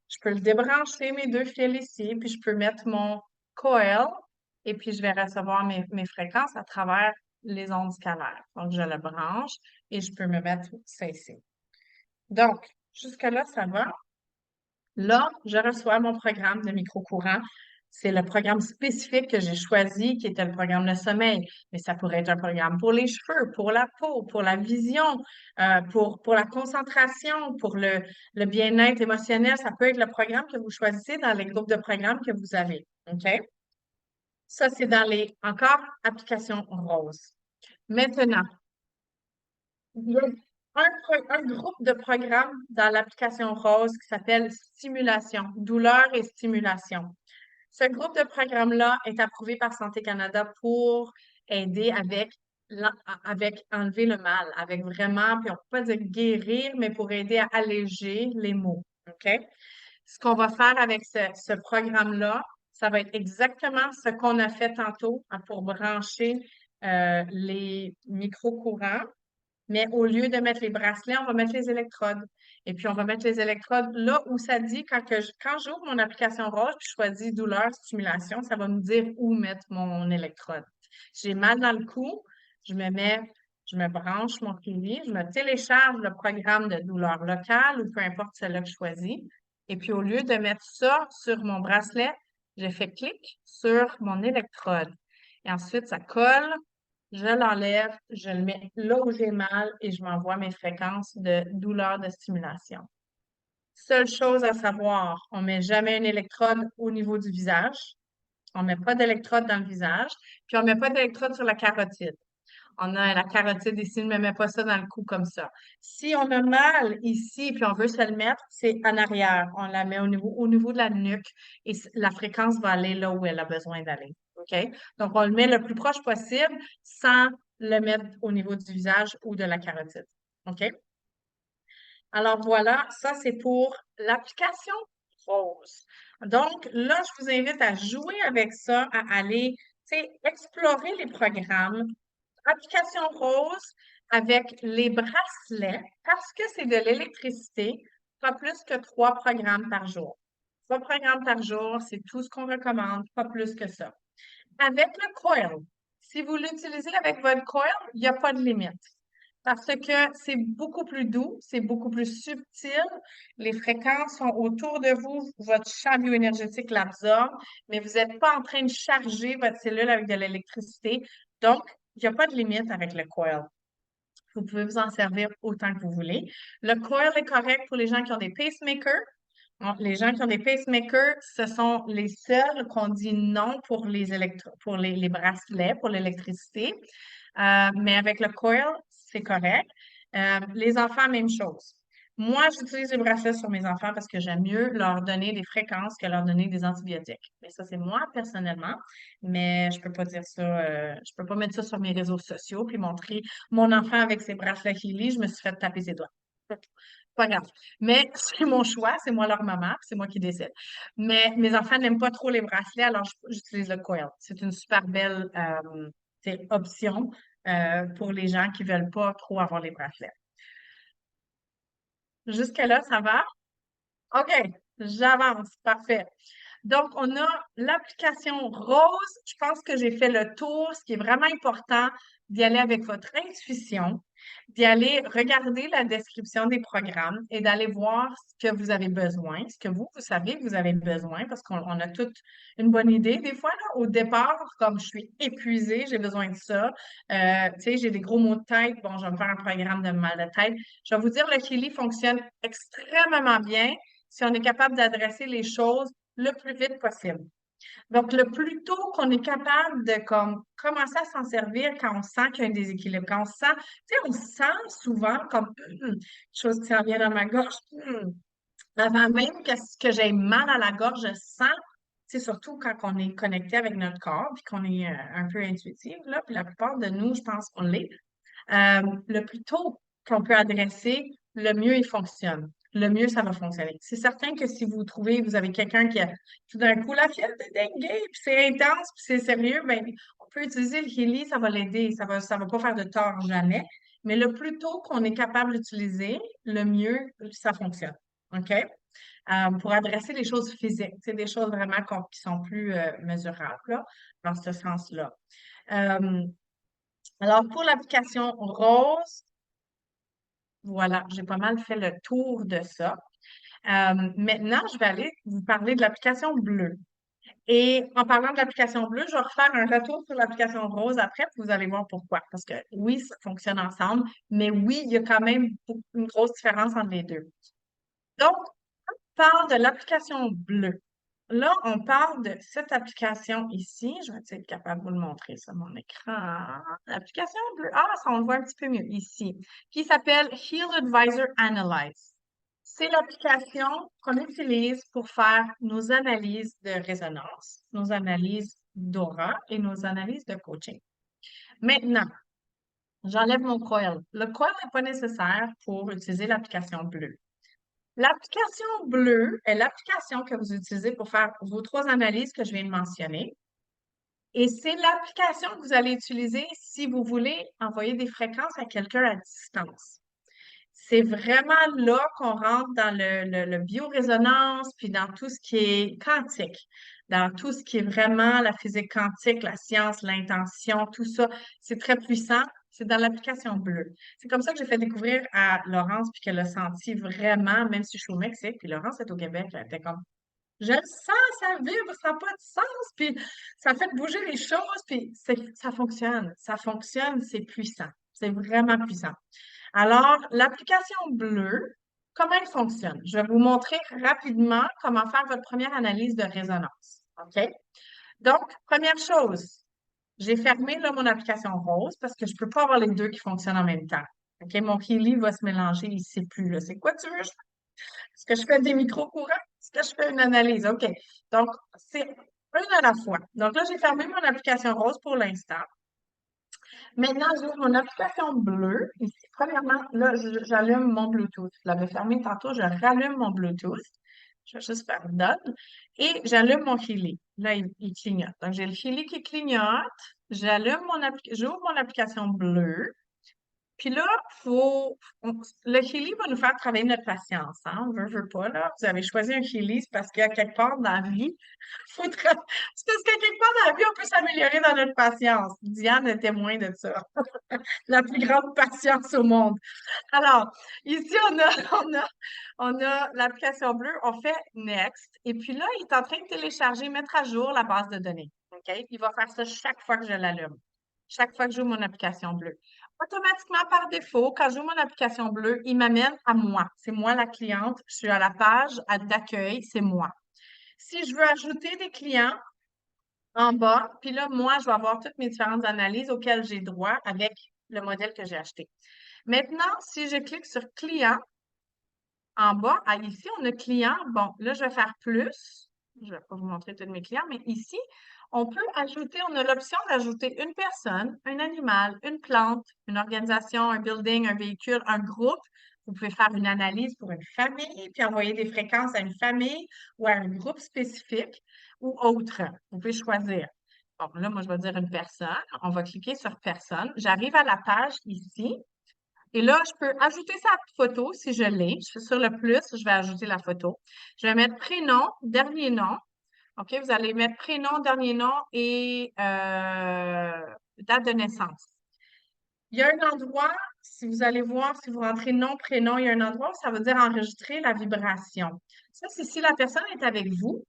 Je peux le débrancher, mes deux fils ici, puis je peux mettre mon coil et puis je vais recevoir mes fréquences à travers les ondes scalaires. Donc, je le branche et je peux me mettre ça ici. Donc, jusque-là, ça va. Là, je reçois mon programme de micro-courant. C'est le programme spécifique que j'ai choisi, qui était le programme de sommeil. Mais ça pourrait être un programme pour les cheveux, pour la peau, pour la vision, pour la concentration, pour le bien-être émotionnel. Ça peut être le programme que vous choisissez dans les groupes de programmes que vous avez. OK? Ça, c'est dans les, encore, applications roses. Maintenant, il y a un groupe de programmes dans l'application Rose qui s'appelle Stimulation, douleur et stimulation. Ce groupe de programmes-là est approuvé par Santé Canada pour aider avec enlever le mal, avec vraiment, puis on peut pas dire guérir, mais pour aider à alléger les maux. OK? Ce qu'on va faire avec ce programme-là, ça va être exactement ce qu'on a fait tantôt pour brancher les micro-courants. Mais au lieu de mettre les bracelets, on va mettre les électrodes. Et puis, on va mettre les électrodes là où ça dit, quand j'ouvre mon application Rose, puis je choisis douleur, stimulation, ça va me dire où mettre mon électrode. J'ai mal dans le cou, je me branche mon suivi, je me télécharge le programme de douleur locale ou peu importe celui que je choisis. Et puis, au lieu de mettre ça sur mon bracelet, je fais clic sur mon électrode. Et ensuite, ça colle, je l'enlève, je le mets là où j'ai mal et je m'envoie mes fréquences de douleur de stimulation. Seule chose à savoir, on ne met jamais une électrode au niveau du visage. On ne met pas d'électrode dans le visage, puis on ne met pas d'électrode sur la carotide. On a la carotide ici, ne me met pas ça dans le cou comme ça. Si on a mal ici, puis on veut se le mettre, c'est en arrière. On la met au niveau de la nuque et la fréquence va aller là où elle a besoin d'aller. OK? Donc, on le met le plus proche possible sans le mettre au niveau du visage ou de la carotide. OK? Alors voilà, ça c'est pour l'application Rose. Donc là, je vous invite à jouer avec ça, à aller, tu sais, explorer les programmes. Application Rose avec les bracelets, parce que c'est de l'électricité, pas plus que 3 programmes par jour. 3 programmes par jour, c'est tout ce qu'on recommande, pas plus que ça. Avec le coil, si vous l'utilisez avec votre coil, il n'y a pas de limite. Parce que c'est beaucoup plus doux, c'est beaucoup plus subtil, les fréquences sont autour de vous, votre champ bioénergétique l'absorbe, mais vous n'êtes pas en train de charger votre cellule avec de l'électricité. Donc, il n'y a pas de limite avec le coil. Vous pouvez vous en servir autant que vous voulez. Le coil est correct pour les gens qui ont des pacemakers. Les gens qui ont des pacemakers, ce sont les seuls qu'on dit non pour les bracelets, pour l'électricité. Mais avec le coil, c'est correct. Les enfants, même chose. Moi, j'utilise les bracelets sur mes enfants parce que j'aime mieux leur donner des fréquences que leur donner des antibiotiques. Mais ça, c'est moi personnellement. Mais je peux pas dire ça, je peux pas mettre ça sur mes réseaux sociaux puis montrer mon enfant avec ses bracelets Healy. Je me suis fait taper ses doigts. Pas grave. Mais c'est mon choix, c'est moi leur maman, puis c'est moi qui décide. Mais mes enfants n'aiment pas trop les bracelets, alors j'utilise le coil. C'est une super belle option pour les gens qui veulent pas trop avoir les bracelets. Jusque-là, ça va? OK, j'avance. Parfait. Donc, on a l'application Rose. Je pense que j'ai fait le tour. Ce qui est vraiment important, d'y aller avec votre intuition, d'y aller regarder la description des programmes et d'aller voir ce que vous avez besoin, ce que vous savez que vous avez besoin, parce qu'on a toute une bonne idée. Des fois, là, au départ, comme je suis épuisée, j'ai besoin de ça. Tu sais, j'ai des gros maux de tête. Bon, je vais me faire un programme de mal de tête. Je vais vous dire, le Kili fonctionne extrêmement bien si on est capable d'adresser les choses le plus vite possible. Donc, le plus tôt qu'on est capable de commencer à s'en servir quand on sent qu'il y a un déséquilibre, quand on sent, tu sais, on sent souvent comme chose qui s'en vient dans ma gorge. Avant même que j'ai mal à la gorge, je sens, c'est surtout quand on est connecté avec notre corps, puis qu'on est un peu intuitif, là, puis la plupart de nous, je pense qu'on l'est. Le plus tôt qu'on peut adresser, le mieux il fonctionne. Le mieux ça va fonctionner. C'est certain que si vous trouvez, vous avez quelqu'un qui a tout d'un coup la fièvre de dengue, puis c'est intense, puis c'est sérieux, ben, on peut utiliser le Healy, ça va l'aider. Ça va pas faire de tort jamais. Mais le plus tôt qu'on est capable d'utiliser, le mieux ça fonctionne. OK? Pour adresser les choses physiques, c'est des choses vraiment qui sont plus mesurables, là, dans ce sens-là. Euh, alors, pour l'application Rose, voilà, j'ai pas mal fait le tour de ça. Maintenant, je vais aller vous parler de l'application bleue. Et en parlant de l'application bleue, je vais refaire un retour sur l'application rose après, puis vous allez voir pourquoi. Parce que oui, ça fonctionne ensemble, mais oui, il y a quand même une grosse différence entre les deux. Donc, on parle de l'application bleue. Là, on parle de cette application ici. Je vais être capable de vous le montrer sur mon écran. L'application bleue. Ah, ça, on le voit un petit peu mieux ici. Qui s'appelle Heal Advisor Analyze. C'est l'application qu'on utilise pour faire nos analyses de résonance, nos analyses d'aura et nos analyses de coaching. Maintenant, j'enlève mon coil. Le coil n'est pas nécessaire pour utiliser l'application bleue. L'application bleue est l'application que vous utilisez pour faire vos trois analyses que je viens de mentionner. Et c'est l'application que vous allez utiliser si vous voulez envoyer des fréquences à quelqu'un à distance. C'est vraiment là qu'on rentre dans le biorésonance, puis dans tout ce qui est quantique, dans tout ce qui est vraiment la physique quantique, la science, l'intention, tout ça. C'est très puissant. C'est dans l'application bleue. C'est comme ça que j'ai fait découvrir à Laurence, puis qu'elle a senti vraiment, même si je suis au Mexique, puis Laurence est au Québec, elle était comme, je le sens, ça vibre, ça n'a pas de sens, puis ça fait bouger les choses, puis ça fonctionne, c'est puissant. C'est vraiment puissant. Alors, l'application bleue, comment elle fonctionne? Je vais vous montrer rapidement comment faire votre première analyse de résonance. OK? Donc, première chose, j'ai fermé là, mon application rose parce que je ne peux pas avoir les deux qui fonctionnent en même temps. OK? Mon Healy va se mélanger, il ne sait plus. Là. C'est quoi tu veux? Est-ce que je fais des micro-courants? Est-ce que je fais une analyse? OK. Donc, c'est une à la fois. Donc là, j'ai fermé mon application rose pour l'instant. Maintenant, j'ouvre mon application bleue. Ici, premièrement, là, j'allume mon Bluetooth. Je l'avais fermé tantôt, je rallume mon Bluetooth. Je vais juste faire done. Et j'allume mon Healy. Là, il clignote. Donc, j'ai le Healy qui clignote. J'ouvre mon application bleue. Puis là, le Healy va nous faire travailler notre patience. Hein? On veut pas, là. Vous avez choisi un Healy, c'est parce qu'à quelque part dans la vie, c'est parce qu'à quelque part dans la vie, on peut s'améliorer dans notre patience. Diane est témoin de ça. La plus grande patience au monde. Alors, ici, on a l'application bleue, on fait Next. Et puis là, il est en train de télécharger, mettre à jour la base de données. OK? Il va faire ça chaque fois que je l'allume. Chaque fois que j'ouvre mon application bleue. Automatiquement, par défaut, quand j'ouvre mon application bleue, il m'amène à moi. C'est moi la cliente. Je suis à la page d'accueil, c'est moi. Si je veux ajouter des clients en bas, puis là, moi, je vais avoir toutes mes différentes analyses auxquelles j'ai droit avec le modèle que j'ai acheté. Maintenant, si je clique sur client, en bas, ici, on a client. Bon, là, je vais faire plus. Je ne vais pas vous montrer tous mes clients, mais ici, on peut ajouter, on a l'option d'ajouter une personne, un animal, une plante, une organisation, un building, un véhicule, un groupe. Vous pouvez faire une analyse pour une famille, puis envoyer des fréquences à une famille ou à un groupe spécifique ou autre. Vous pouvez choisir. Bon, là, moi, je vais dire une personne. On va cliquer sur personne. J'arrive à la page ici. Et là, je peux ajouter sa photo si je l'ai. Je fais sur le plus, je vais ajouter la photo. Je vais mettre prénom, dernier nom. OK, vous allez mettre prénom, dernier nom et date de naissance. Il y a un endroit, si vous allez voir, si vous rentrez nom, prénom, il y a un endroit où ça veut dire enregistrer la vibration. Ça, c'est si la personne est avec vous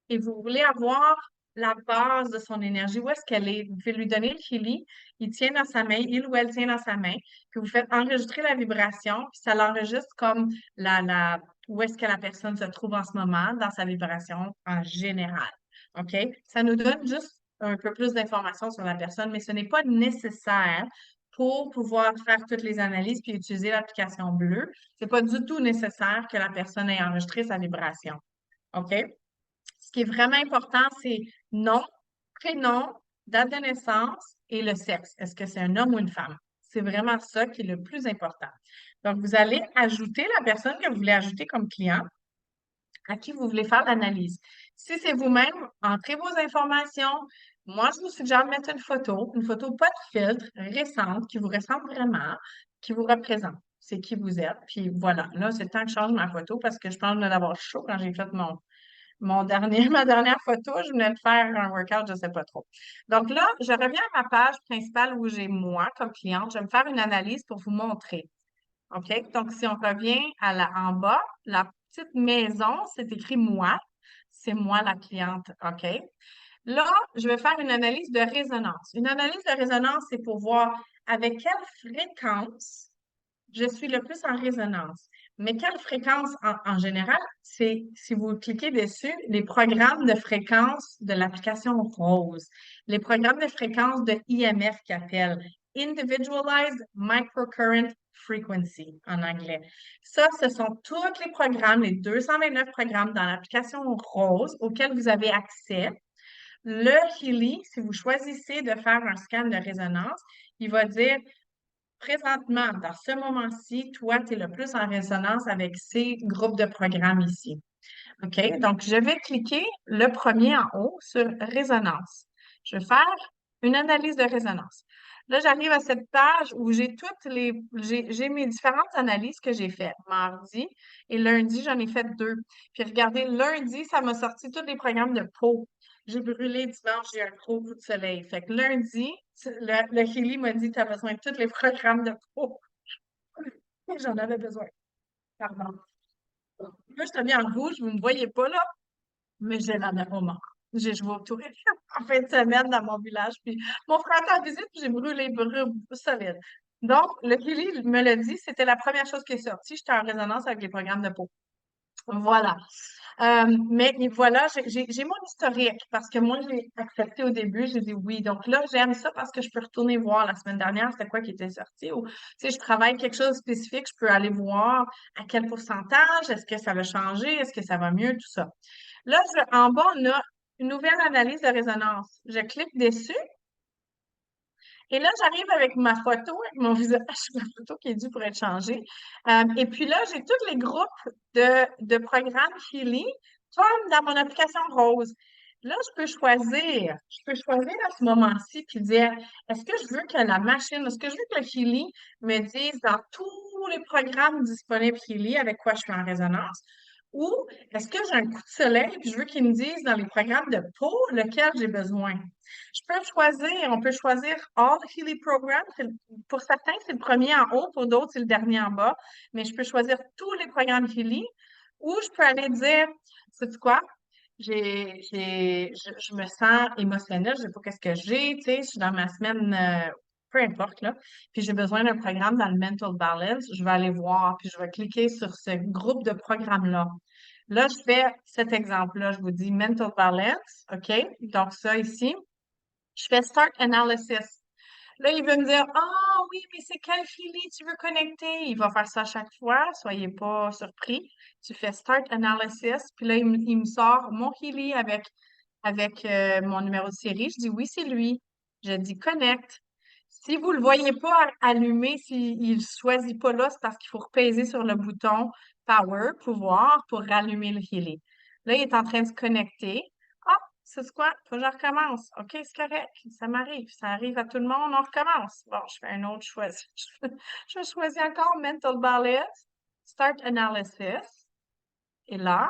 et vous voulez avoir la base de son énergie, où est-ce qu'elle est? Vous pouvez lui donner le Kili, il tient dans sa main, il ou elle tient dans sa main, puis vous faites enregistrer la vibration, puis ça l'enregistre comme où est-ce que la personne se trouve en ce moment dans sa vibration en général. OK? Ça nous donne juste un peu plus d'informations sur la personne, mais ce n'est pas nécessaire pour pouvoir faire toutes les analyses puis utiliser l'application bleue. C'est pas du tout nécessaire que la personne ait enregistré sa vibration. OK? Ce qui est vraiment important, c'est nom, prénom, date de naissance et le sexe. Est-ce que c'est un homme ou une femme? C'est vraiment ça qui est le plus important. Donc, vous allez ajouter la personne que vous voulez ajouter comme client à qui vous voulez faire l'analyse. Si c'est vous-même, entrez vos informations. Moi, je vous suggère de mettre une photo pas de filtre, récente, qui vous ressemble vraiment, qui vous représente. C'est qui vous êtes. Puis voilà, là, c'est le temps que je change ma photo parce que je pense de l'avoir chaud quand j'ai fait ma dernière photo, je venais de faire un workout, je ne sais pas trop. Donc là, je reviens à ma page principale où j'ai moi comme cliente. Je vais me faire une analyse pour vous montrer. OK? Donc, si on revient en bas, la petite maison, c'est écrit moi. C'est moi la cliente. OK? Là, je vais faire une analyse de résonance. Une analyse de résonance, c'est pour voir avec quelle fréquence je suis le plus en résonance. Mais quelle fréquence en général? C'est, si vous cliquez dessus, les programmes de fréquence de l'application Rose, les programmes de fréquence de IMF qui appellent Individualized Microcurrent Frequency en anglais. Ça, ce sont tous les programmes, les 229 programmes dans l'application Rose auxquels vous avez accès. Le Healy, si vous choisissez de faire un scan de résonance, il va dire présentement, dans ce moment-ci, toi, tu es le plus en résonance avec ces groupes de programmes ici. OK? Donc, je vais cliquer le premier en haut sur résonance. Je vais faire une analyse de résonance. Là, j'arrive à cette page où j'ai mes différentes analyses que j'ai faites. Mardi et lundi, j'en ai fait 2. Puis regardez, lundi, ça m'a sorti tous les programmes de peau. J'ai brûlé dimanche, j'ai un gros coup de soleil. Fait que lundi, le Healy m'a dit, tu as besoin de tous les programmes de peau. J'en avais besoin. Pardon. Là, je suis mis en rouge, vous ne me voyez pas là, mais j'ai la au mort. J'ai joué au tour en fin de semaine dans mon village, puis mon frère était en visite, puis j'ai brûlé solide. Donc, le Kili me l'a dit, c'était la première chose qui est sortie. J'étais en résonance avec les programmes de peau. Voilà. Mais voilà, j'ai mon historique parce que moi, j'ai accepté au début, j'ai dit oui. Donc là, j'aime ça parce que je peux retourner voir la semaine dernière c'était quoi qui était sorti. Ou si je travaille quelque chose de spécifique, je peux aller voir à quel pourcentage, est-ce que ça va changer, est-ce que ça va mieux, tout ça. Là, en bas, on a une nouvelle analyse de résonance. Je clique dessus et là, j'arrive avec ma photo, avec mon visage, ma photo qui est due pour être changée. Et puis là, j'ai tous les groupes de programmes Healy, comme dans mon application Rose. Là, je peux choisir à ce moment-ci, puis dire, est-ce que je veux que la machine, est-ce que je veux que le Healy me dise dans tous les programmes disponibles Healy avec quoi je suis en résonance, ou est-ce que j'ai un coup de soleil, puis je veux qu'ils me disent dans les programmes de peau lequel j'ai besoin. On peut choisir All Healy Program. Pour certains, c'est le premier en haut, pour d'autres, c'est le dernier en bas. Mais je peux choisir tous les programmes Healy ou je peux aller dire, sais-tu quoi? Je me sens émotionnelle, je sais pas qu'est-ce que j'ai, tu sais, je suis dans ma semaine, peu importe, là, puis j'ai besoin d'un programme dans le Mental Balance, je vais aller voir, puis je vais cliquer sur ce groupe de programmes-là. Là, je fais cet exemple-là, je vous dis Mental Balance, OK? Donc ça ici, je fais Start Analysis. Là, il veut me dire, ah oui, mais c'est quel Healy tu veux connecter? Il va faire ça à chaque fois, soyez pas surpris. Tu fais Start Analysis, puis là, il me sort mon Healy avec mon numéro de série. Je dis oui, c'est lui. Je dis Connect. Si vous le voyez pas allumé, s'il ne choisit pas là, c'est parce qu'il faut repaiser sur le bouton Power, pouvoir, pour rallumer le Healy. Là, il est en train de se connecter. Ah, c'est quoi? Faut que je recommence. OK, c'est correct. Ça m'arrive. Ça arrive à tout le monde. On recommence. Bon, je fais un autre choix. Je choisis encore Mental Balance, Start Analysis. Et là,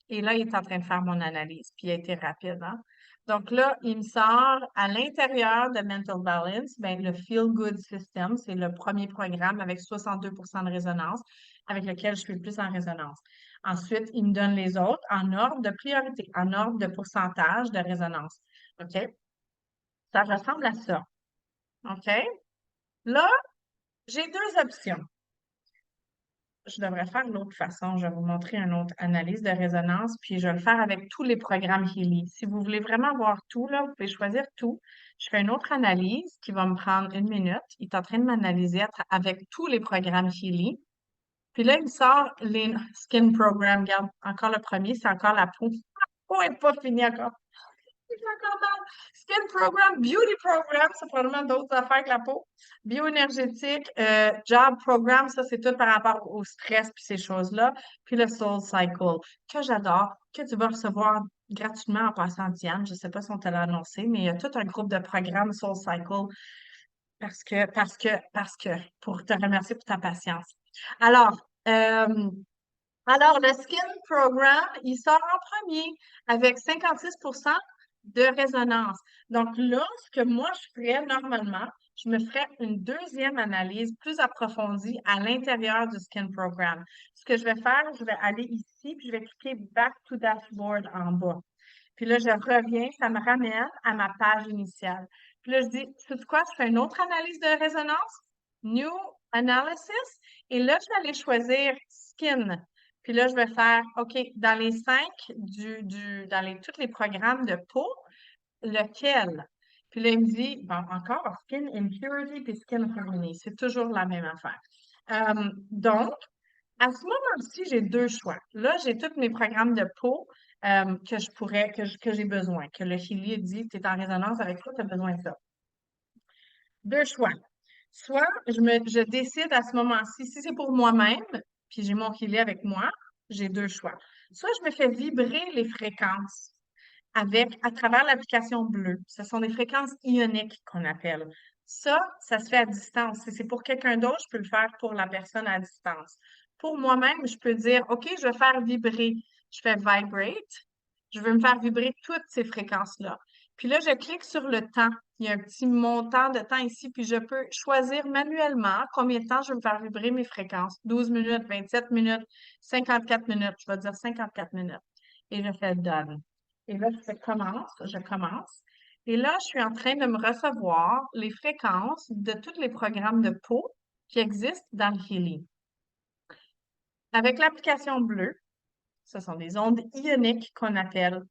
et là, il est en train de faire mon analyse. Puis il a été rapide, hein? Donc là, il me sort à l'intérieur de Mental Balance, ben, le Feel Good System, c'est le premier programme avec 62% de résonance, avec lequel je suis le plus en résonance. Ensuite, il me donne les autres en ordre de priorité, en ordre de pourcentage de résonance. OK? Ça ressemble à ça. OK? Là, j'ai deux options. Je devrais faire de l'autre façon. Je vais vous montrer une autre analyse de résonance, puis je vais le faire avec tous les programmes Healy. Si vous voulez vraiment voir tout, là, vous pouvez choisir tout. Je fais une autre analyse qui va me prendre 1 minute. Il est en train de m'analyser avec tous les programmes Healy. Puis là, il me sort les Skin Program. Regarde, encore le premier, c'est encore la peau. La peau n'est pas finie encore. C'est encore mal. Skin Program, Beauty Program, c'est probablement d'autres affaires que la peau. Bioénergétique, Job Program, ça c'est tout par rapport au stress puis ces choses-là. Puis le Soul Cycle, que j'adore, que tu vas recevoir gratuitement en passant Diane. Je ne sais pas si on te l'a annoncé, mais il y a tout un groupe de programmes Soul Cycle parce que, pour te remercier pour ta patience. Alors, euh, alors, le Skin Program, il sort en premier avec 56% de résonance. Donc là, ce que moi, je ferais normalement, je me ferais une deuxième analyse plus approfondie à l'intérieur du Skin Program. Ce que je vais faire, je vais aller ici, puis je vais cliquer Back to Dashboard en bas. Puis là, je reviens, ça me ramène à ma page initiale. Puis là, je dis, tu sais quoi, je fais une autre analyse de résonance, New Analysis, et là, je vais aller choisir Skin. Puis là, je vais faire, OK, dans les 5 tous les programmes de peau, lequel? Puis là, il me dit, bon, encore, Skin Impurity puis Skin Harmony. C'est toujours la même affaire. Donc, à ce moment-ci, j'ai deux choix. Là, j'ai tous mes programmes de peau que je pourrais, que j'ai besoin, que le Healy dit, tu es en résonance avec ça, tu as besoin de ça. Deux choix. Soit je décide à ce moment-ci, si c'est pour moi-même, puis j'ai mon Healy avec moi, j'ai deux choix. Soit je me fais vibrer les fréquences à travers l'application bleue. Ce sont des fréquences ioniques qu'on appelle. Ça se fait à distance. Si c'est pour quelqu'un d'autre, je peux le faire pour la personne à distance. Pour moi-même, je peux dire, OK, je vais faire vibrer. Je fais vibrate. Je veux me faire vibrer toutes ces fréquences-là. Puis là, je clique sur le temps. Il y a un petit montant de temps ici, puis je peux choisir manuellement combien de temps je veux me faire vibrer mes fréquences. 12 minutes, 27 minutes, 54 minutes. Je vais dire 54 minutes. Et je fais Done. Et là, je commence. Et là, je suis en train de me recevoir les fréquences de tous les programmes de peau qui existent dans le Healy. Avec l'application bleue, ce sont des ondes ioniques qu'on appelle.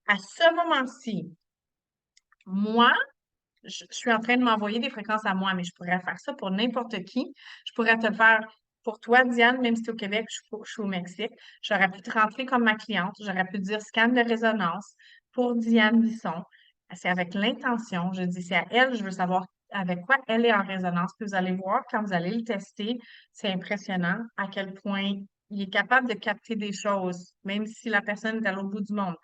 À ce moment-ci, moi, je suis en train de m'envoyer des fréquences à moi, mais je pourrais faire ça pour n'importe qui. Je pourrais te le faire pour toi, Diane, même si tu es au Québec, je suis au Mexique. J'aurais pu te rentrer comme ma cliente. J'aurais pu te dire scan de résonance pour Diane Bisson. C'est avec l'intention. Je dis, c'est à elle, je veux savoir avec quoi elle est en résonance. Puis vous allez voir, quand vous allez le tester, c'est impressionnant à quel point il est capable de capter des choses, même si la personne est à l'autre bout du monde.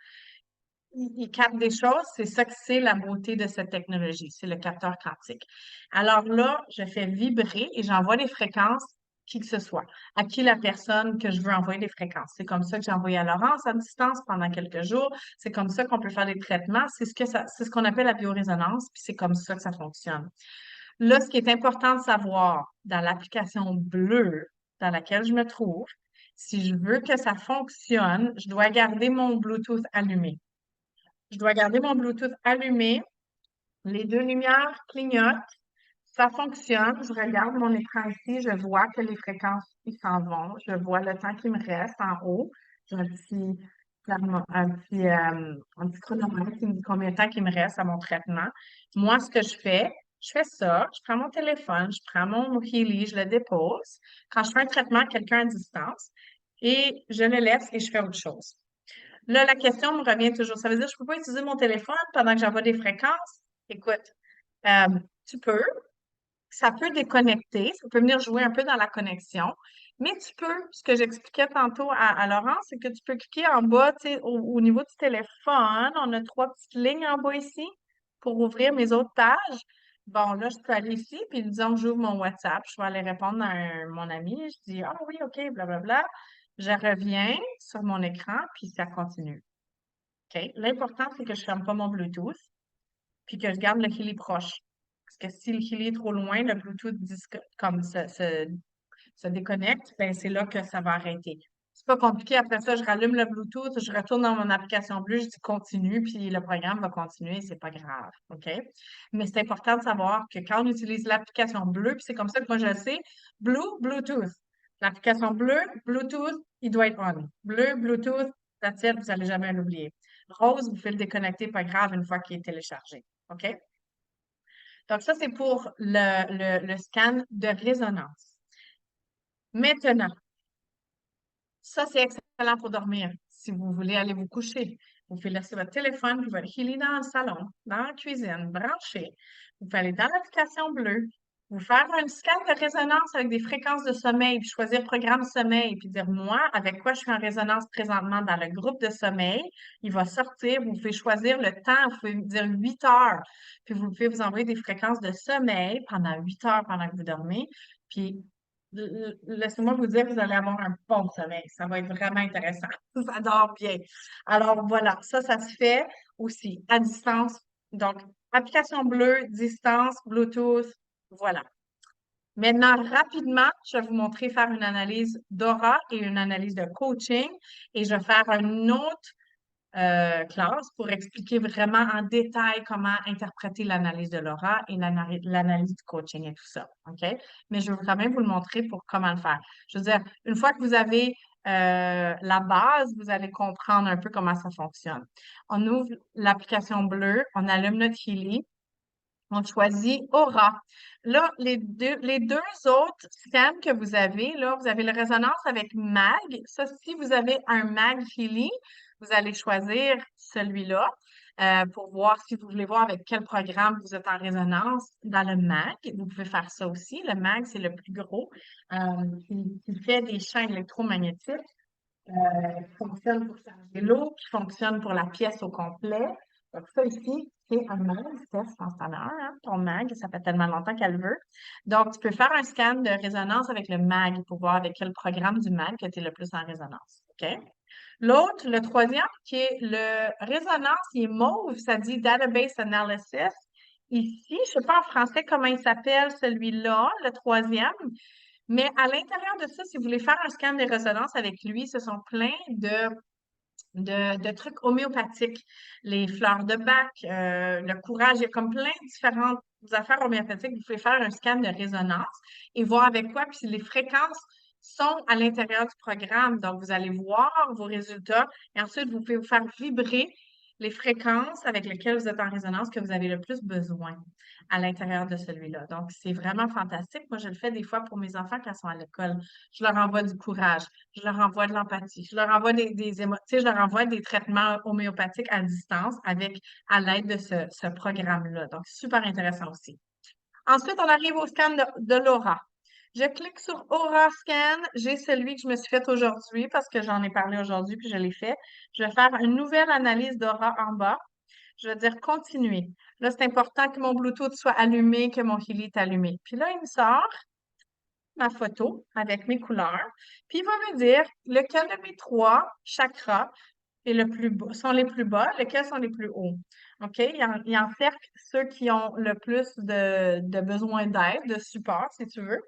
Il capte des choses, c'est ça que c'est la beauté de cette technologie, c'est le capteur quantique. Alors là, je fais vibrer et j'envoie des fréquences qui que ce soit, à qui la personne que je veux envoyer des fréquences. C'est comme ça que j'ai envoyé à Laurence à distance pendant quelques jours. C'est comme ça qu'on peut faire des traitements. C'est ce qu'on appelle la biorésonance, puis c'est comme ça que ça fonctionne. Là, ce qui est important de savoir dans l'application bleue dans laquelle je me trouve, si je veux que ça fonctionne, je dois garder mon Bluetooth allumé. Je dois garder mon Bluetooth allumé. Les deux lumières clignotent. Ça fonctionne. Je regarde mon écran ici. Je vois que les fréquences, ils s'en vont. Je vois le temps qui me reste en haut. J'ai un petit chronomètre qui me dit combien de temps il me reste à mon traitement. Moi, ce que je fais, Je fais ça, je prends mon téléphone, je prends mon Healy, je le dépose. Quand je fais un traitement à quelqu'un à distance, et je le laisse et je fais autre chose. Là, la question me revient toujours. Ça veut dire que je peux pas utiliser mon téléphone pendant que j'envoie des fréquences? Écoute, euh, tu peux, ça peut déconnecter, ça peut venir jouer un peu dans la connexion, mais tu peux, ce que j'expliquais tantôt à Laurent, c'est que tu peux cliquer en bas, tu sais, au niveau du téléphone, on a trois petites lignes en bas ici pour ouvrir mes autres pages. Bon, là, je peux aller ici, puis disons que j'ouvre mon WhatsApp, je vais aller répondre à mon ami, je dis, ah oui, OK, blablabla. Je reviens sur mon écran, puis ça continue. OK? L'important, c'est que je ne ferme pas mon Bluetooth, puis que je garde le Healy proche. Parce que si le Healy est trop loin, le Bluetooth comme se déconnecte, ben c'est là que ça va arrêter. C'est pas compliqué. Après ça, je rallume le Bluetooth, je retourne dans mon application bleue, je dis continue, puis le programme va continuer, c'est pas grave. OK? Mais c'est important de savoir que quand on utilise l'application bleue, puis c'est comme ça que moi je le sais, Blue, Bluetooth. L'application bleue, Bluetooth, il doit être on. Bleu, Bluetooth, that's it, vous n'allez jamais l'oublier. Rose, vous pouvez le déconnecter, pas grave, une fois qu'il est téléchargé. OK? Donc, ça, c'est pour le scan de résonance. Maintenant, ça, c'est excellent pour dormir. Si vous voulez aller vous coucher, vous pouvez laisser votre téléphone puis votre Healy dans le salon, dans la cuisine, branché. Vous pouvez aller dans l'application bleue, vous faire un scan de résonance avec des fréquences de sommeil, puis choisir programme sommeil, puis dire moi, avec quoi je suis en résonance présentement dans le groupe de sommeil. Il va sortir, vous pouvez choisir le temps, vous pouvez dire 8 heures, puis vous pouvez vous envoyer des fréquences de sommeil pendant 8 heures pendant que vous dormez. Puis laissez-moi vous dire, vous allez avoir un bon sommeil. Ça va être vraiment intéressant. Ça dort bien. Alors voilà, ça se fait aussi à distance. Donc, application bleue, distance, Bluetooth, voilà. Maintenant, rapidement, je vais vous montrer faire une analyse d'aura et une analyse de coaching et je vais faire un autre classe pour expliquer vraiment en détail comment interpréter l'analyse de l'aura et l'analyse du coaching et tout ça. OK? Mais je veux quand même vous le montrer pour comment le faire. Je veux dire, une fois que vous avez la base, vous allez comprendre un peu comment ça fonctionne. On ouvre l'application bleue, on allume notre Healy, on choisit Aura. Là, les deux autres scans que vous avez, là, vous avez la résonance avec MAG. Ça, si vous avez un MAG Healy, vous allez choisir celui-là pour voir si vous voulez voir avec quel programme vous êtes en résonance dans le MAG. Vous pouvez faire ça aussi. Le MAG, c'est le plus gros qui fait des champs électromagnétiques qui fonctionne pour charger l'eau, qui fonctionne pour la pièce au complet. Donc, ça ici, c'est un mag. Steph, je pense que t'en as un, hein, ton mag. Ça fait tellement longtemps qu'elle veut. Donc, tu peux faire un scan de résonance avec le mag pour voir avec quel programme du mag que tu es le plus en résonance. OK? L'autre, le troisième, qui est le résonance, il est mauve, ça dit Database Analysis. Ici, je ne sais pas en français comment il s'appelle celui-là, le troisième, mais à l'intérieur de ça, si vous voulez faire un scan de résonance avec lui, ce sont plein de trucs homéopathiques. Les fleurs de bac, le courage, il y a comme plein de différentes affaires homéopathiques. Vous pouvez faire un scan de résonance et voir avec quoi, puis les fréquences sont à l'intérieur du programme. Donc, vous allez voir vos résultats et ensuite, vous pouvez vous faire vibrer les fréquences avec lesquelles vous êtes en résonance que vous avez le plus besoin à l'intérieur de celui-là. Donc, c'est vraiment fantastique. Moi, je le fais des fois pour mes enfants quand ils sont à l'école. Je leur envoie du courage, je leur envoie de l'empathie, je leur envoie je leur envoie des traitements homéopathiques à distance à l'aide de ce programme-là. Donc, super intéressant aussi. Ensuite, on arrive au scan de l'aura. Je clique sur Aura Scan. J'ai celui que je me suis fait aujourd'hui parce que j'en ai parlé aujourd'hui puis je l'ai fait. Je vais faire une nouvelle analyse d'aura en bas. Je vais dire continuer. Là, c'est important que mon Bluetooth soit allumé, que mon Healy est allumé. Puis là, il me sort ma photo avec mes couleurs. Puis il va me dire lequel de mes trois chakras sont les plus bas, lesquels sont les plus hauts. OK? Il encercle ceux qui ont le plus de besoin d'aide, de support, si tu veux.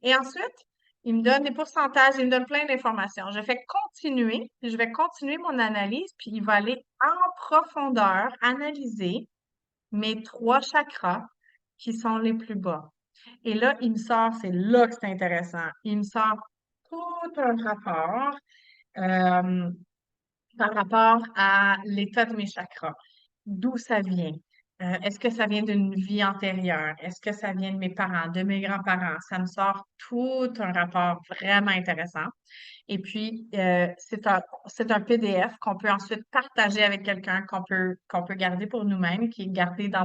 Et ensuite, il me donne des pourcentages, il me donne plein d'informations. Je fais continuer, je vais continuer mon analyse, puis il va aller en profondeur analyser mes trois chakras qui sont les plus bas. Et là, il me sort, c'est là que c'est intéressant, il me sort tout un rapport euh, par rapport à l'état de mes chakras, d'où ça vient, Est-ce que ça vient d'une vie antérieure? Est-ce que ça vient de mes parents, de mes grands-parents? Ça me sort tout un rapport vraiment intéressant. Et puis, c'est un PDF qu'on peut ensuite partager avec quelqu'un, qu'on peut garder pour nous-mêmes, qui est gardé dans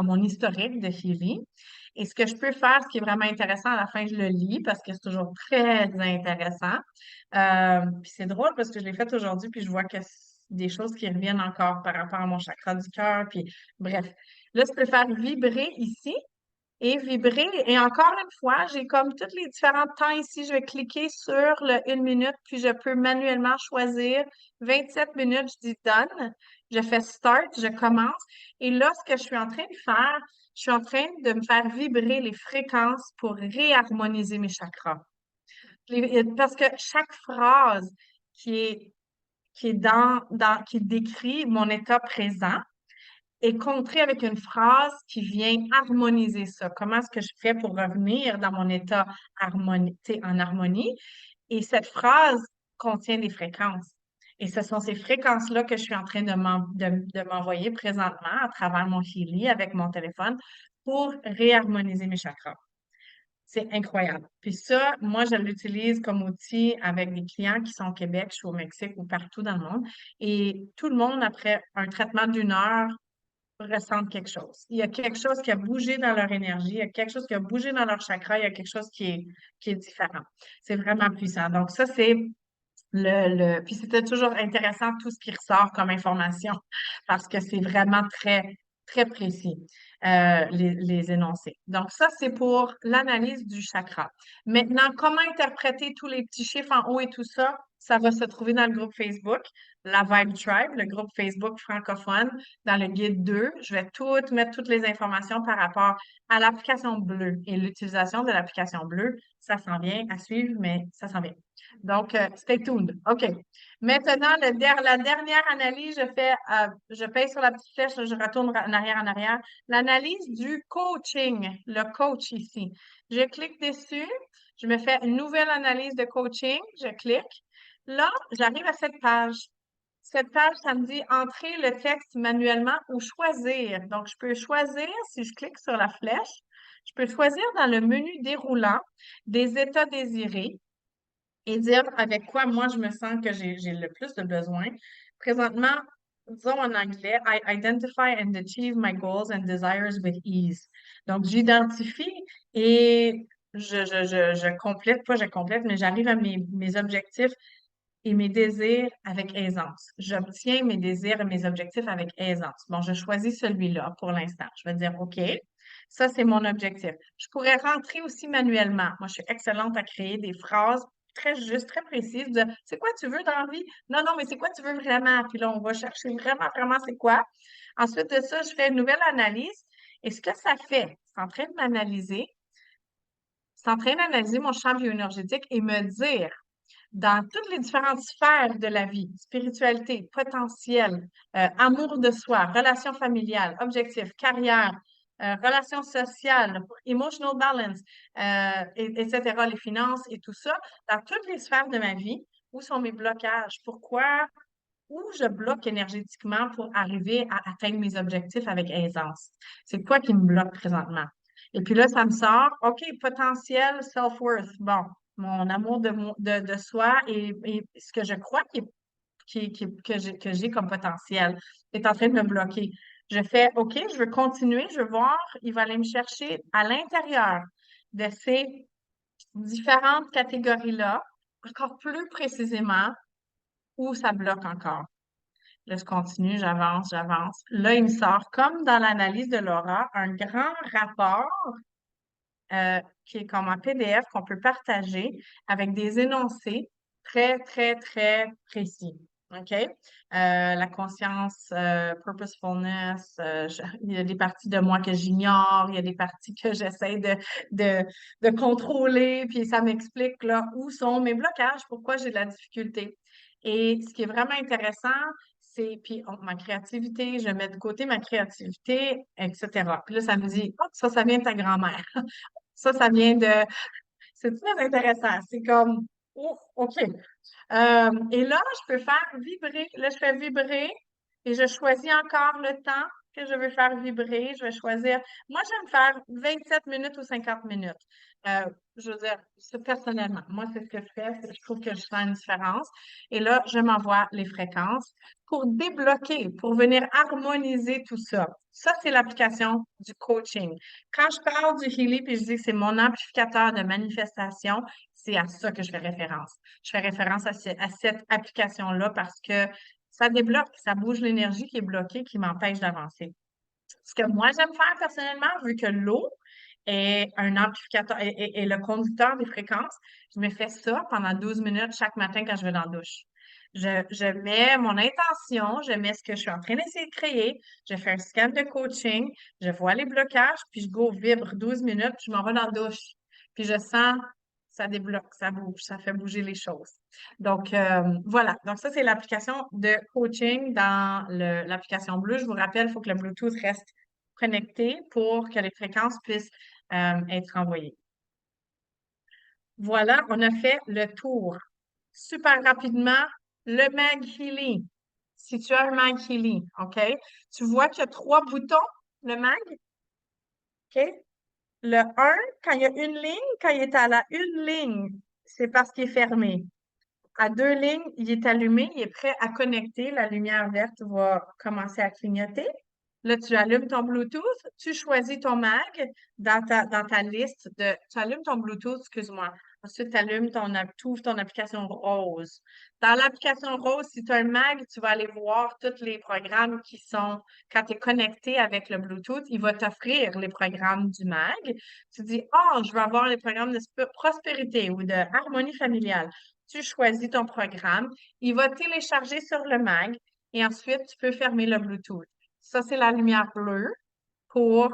mon historique de Healy. Et ce que je peux faire, ce qui est vraiment intéressant, à la fin, je le lis parce que c'est toujours très intéressant. Puis c'est drôle parce que je l'ai fait aujourd'hui, puis je vois que c'est des choses qui reviennent encore par rapport à mon chakra du cœur. Puis bref, là, je peux faire vibrer ici et vibrer. Et encore une fois, j'ai comme tous les différents temps ici. Je vais cliquer sur le 1 minute, puis je peux manuellement choisir 27 minutes. Je dis done. Je fais start, je commence. Et là, ce que je suis en train de faire, je suis en train de me faire vibrer les fréquences pour réharmoniser mes chakras. Parce que chaque phrase qui est, qui décrit mon état présent, et contrer avec une phrase qui vient harmoniser ça. Comment est-ce que je fais pour revenir dans mon état en harmonie? Et cette phrase contient des fréquences. Et ce sont ces fréquences-là que je suis en train de m'envoyer présentement à travers mon Healy avec mon téléphone pour réharmoniser mes chakras. C'est incroyable. Puis ça, moi, je l'utilise comme outil avec des clients qui sont au Québec, je suis au Mexique ou partout dans le monde. Et tout le monde, après un traitement d'1 heure, ressentent quelque chose. Il y a quelque chose qui a bougé dans leur énergie, il y a quelque chose qui a bougé dans leur chakra, il y a quelque chose qui est différent. C'est vraiment puissant. Donc, ça, c'est Puis c'était toujours intéressant tout ce qui ressort comme information parce que c'est vraiment très précis, les énoncés. Donc, ça, c'est pour l'analyse du chakra. Maintenant, comment interpréter tous les petits chiffres en haut et tout ça? Ça va se trouver dans le groupe Facebook, la Vibe Tribe, le groupe Facebook francophone, dans le guide 2. Je vais mettre toutes les informations par rapport à l'application bleue et l'utilisation de l'application bleue. Ça s'en vient à suivre, mais ça s'en vient. Donc, stay tuned. OK. Maintenant, la dernière analyse, je paye sur la petite flèche, je retourne en arrière. L'analyse du coaching, le coach ici. Je clique dessus, je me fais une nouvelle analyse de coaching, je clique. Là, j'arrive à cette page. Cette page, ça me dit entrer le texte manuellement ou choisir. Donc, je peux choisir, si je clique sur la flèche, je peux choisir dans le menu déroulant des états désirés et dire avec quoi moi je me sens que j'ai le plus de besoin. Présentement, disons en anglais, I identify and achieve my goals and desires with ease. Donc, j'identifie et je complète, pas je complète, mais j'arrive à mes objectifs et mes désirs avec aisance. J'obtiens mes désirs et mes objectifs avec aisance. Bon, je choisis celui-là pour l'instant. Je vais dire OK. Ça, c'est mon objectif. Je pourrais rentrer aussi manuellement. Moi, je suis excellente à créer des phrases très justes, très précises. C'est quoi tu veux dans la vie? Non, non, mais c'est quoi tu veux vraiment? Puis là, on va chercher vraiment c'est quoi. Ensuite de ça, je fais une nouvelle analyse. Et ce que ça fait, c'est en train de m'analyser, c'est en train d'analyser mon champ bioénergétique et me dire dans toutes les différentes sphères de la vie, spiritualité, potentiel, amour de soi, relations familiales, objectifs, carrière, relations sociales, emotional balance, etc., les finances et tout ça, dans toutes les sphères de ma vie, où sont mes blocages? Pourquoi? Où je bloque énergétiquement pour arriver à atteindre mes objectifs avec aisance? C'est quoi qui me bloque présentement? Et puis là, ça me sort, OK, potentiel self-worth. Bon, mon amour de soi et ce que je crois que j'ai comme potentiel est en train de me bloquer. Je fais, OK, je veux continuer, je veux voir, il va aller me chercher à l'intérieur de ces différentes catégories-là, encore plus précisément, où ça bloque encore. Là, je continue, j'avance. Là, il me sort, comme dans l'analyse de Laura, un grand rapport qui est comme un PDF qu'on peut partager avec des énoncés très précis. OK? La conscience, purposefulness, il y a des parties de moi que j'ignore, il y a des parties que j'essaie de, de contrôler, puis ça m'explique là où sont mes blocages, pourquoi j'ai de la difficulté. Et ce qui est vraiment intéressant, puis ma créativité, je mets de côté ma créativité, etc. Puis là, ça me dit, oh, ça vient de ta grand-mère. Ça vient de... C'est très intéressant. C'est comme, oh, OK. Et là, je peux faire vibrer. Là, je fais vibrer et je choisis encore le temps. que je veux faire vibrer. Je vais choisir. Moi, j'aime faire 27 minutes ou 50 minutes. Je veux dire, personnellement, moi, c'est ce que je fais. Je trouve que je sens une différence. Et là, je m'envoie les fréquences pour débloquer, pour venir harmoniser tout ça. Ça, c'est l'application du coaching. Quand je parle du Healy puis je dis que c'est mon amplificateur de manifestation, c'est à ça que je fais référence. Je fais référence à cette application-là parce que ça débloque, ça bouge l'énergie qui est bloquée, qui m'empêche d'avancer. Ce que moi, j'aime faire personnellement, vu que l'eau est un amplificateur et le conducteur des fréquences, je me fais ça pendant 12 minutes chaque matin quand je vais dans la douche. Je mets mon intention, je mets ce que je suis en train d'essayer de créer, je fais un scan de coaching, je vois les blocages, puis je go vibre 12 minutes, puis je m'en vais dans la douche. Puis je sens, ça débloque, ça bouge, ça fait bouger les choses. Donc, voilà. Donc, ça, c'est l'application de coaching dans l'application bleue. Je vous rappelle, il faut que le Bluetooth reste connecté pour que les fréquences puissent être envoyées. Voilà, on a fait le tour. Super rapidement, le Mag Healy. Si tu as un Mag Healy, OK? Tu vois qu'il y a 3 boutons, le Mag, OK? Le 1, quand il y a une ligne, quand il est à la une ligne, c'est parce qu'il est fermé. À 2 lignes, il est allumé, il est prêt à connecter. La lumière verte va commencer à clignoter. Là, tu allumes ton Bluetooth, tu choisis ton mag dans ta liste de. Tu allumes ton Bluetooth, excuse-moi. Ensuite, tu ouvres ton application Rose. Dans l'application Rose, si tu as un mag, tu vas aller voir tous les programmes qui sont, quand tu es connecté avec le Bluetooth, il va t'offrir les programmes du mag. Tu dis, oh, je veux avoir les programmes de prospérité ou de harmonie familiale. Tu choisis ton programme, il va télécharger sur le mag et ensuite tu peux fermer le Bluetooth. Ça, c'est la lumière bleue pour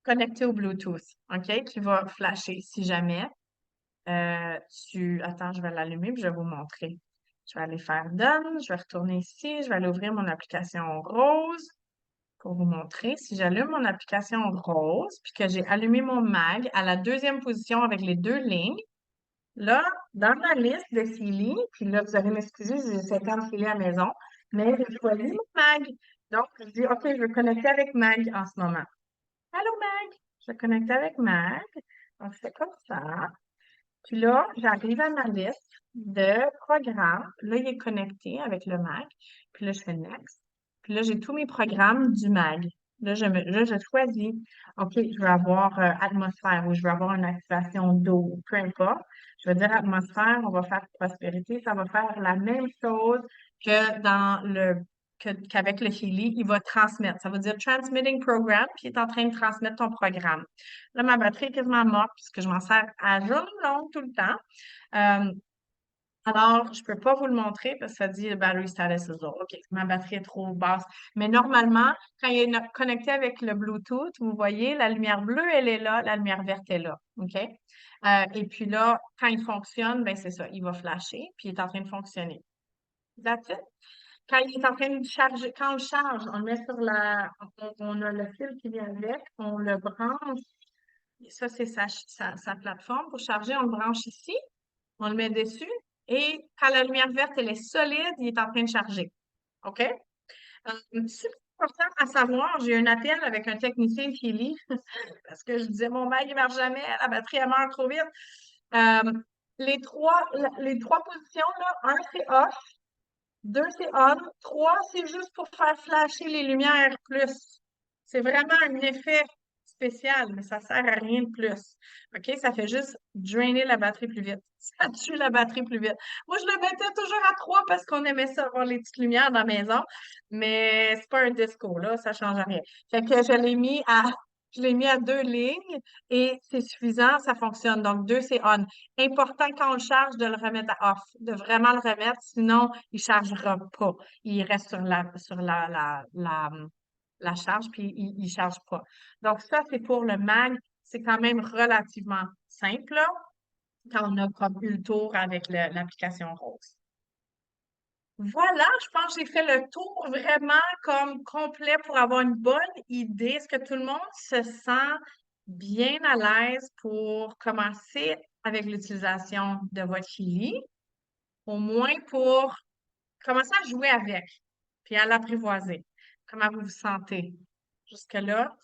connecter au Bluetooth, OK? Qui va flasher si jamais Attends, je vais l'allumer puis je vais vous montrer. Je vais aller faire Done, je vais retourner ici, je vais aller ouvrir mon application Rose pour vous montrer. Si j'allume mon application Rose puis que j'ai allumé mon mag à la deuxième position avec les 2 lignes, là, dans ma liste de Philly, puis là, vous allez m'excuser, j'ai 50 Philly à la maison, mais j'ai choisi mon mag. Donc, je dis, OK, je veux connecter avec Mag en ce moment. Allô, Mag? Je vais connecter avec Mag. Donc, c'est comme ça. Puis là, j'arrive à ma liste de programmes. Là, il est connecté avec le Mag. Puis là, je fais Next. Puis là, j'ai tous mes programmes du Mag. Là, je choisis, OK, je veux avoir atmosphère ou je veux avoir une activation d'eau, peu importe. Je vais dire atmosphère, on va faire prospérité. Ça va faire la même chose que qu'avec le Healy, il va transmettre. Ça veut dire transmitting program, puis il est en train de transmettre ton programme. Là, ma batterie est quasiment morte puisque je m'en sers à journée longue tout le temps. Euh, alors, je ne peux pas vous le montrer parce que ça dit battery status is low. OK, ma batterie est trop basse. Mais normalement, quand il est connecté avec le Bluetooth, vous voyez, la lumière bleue, elle est là, la lumière verte est là. OK? Et puis là, quand il fonctionne, ben c'est ça, il va flasher, puis il est en train de fonctionner. That's it. Quand il est en train de charger, quand on le charge, on le met sur on a le fil qui vient avec, on le branche. Ça, c'est sa plateforme pour charger. On le branche ici, on le met dessus. Et quand la lumière verte, elle est solide, il est en train de charger. OK? Super important à savoir, j'ai un appel avec un technicien qui lit parce que je disais, mon mag, il ne marche jamais, la batterie, elle meurt trop vite. Euh, les trois positions, là, un, c'est off. 2, c'est on. 3, c'est juste pour faire flasher les lumières plus. C'est vraiment un effet spécial, mais ça sert à rien de plus. OK? Ça fait juste drainer la batterie plus vite. Ça tue la batterie plus vite. Moi, je le mettais toujours à 3 parce qu'on aimait ça, avoir les petites lumières dans la maison, mais c'est pas un disco, là, ça change rien. Fait que je l'ai mis à 2 lignes et c'est suffisant, ça fonctionne. Donc, 2, c'est on. Important quand on le charge de le remettre à off, de vraiment le remettre, sinon il ne chargera pas. Il reste sur la charge, puis il ne charge pas. Donc, ça, c'est pour le mag. C'est quand même relativement simple là, quand on a comme eu le tour avec l'application Rose. Voilà, je pense que j'ai fait le tour vraiment comme complet pour avoir une bonne idée. Est-ce que tout le monde se sent bien à l'aise pour commencer avec l'utilisation de votre Chili, au moins pour commencer à jouer avec, puis à l'apprivoiser. Comment vous vous sentez? Jusque-là,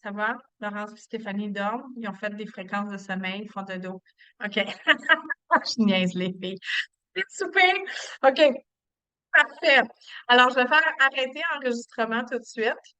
ça va? Laurence et Stéphanie dorment. Ils ont fait des fréquences de sommeil, ils font de dos. OK. Je niaise les filles. C'est super. OK, parfait. Alors, je vais faire arrêter l'enregistrement tout de suite.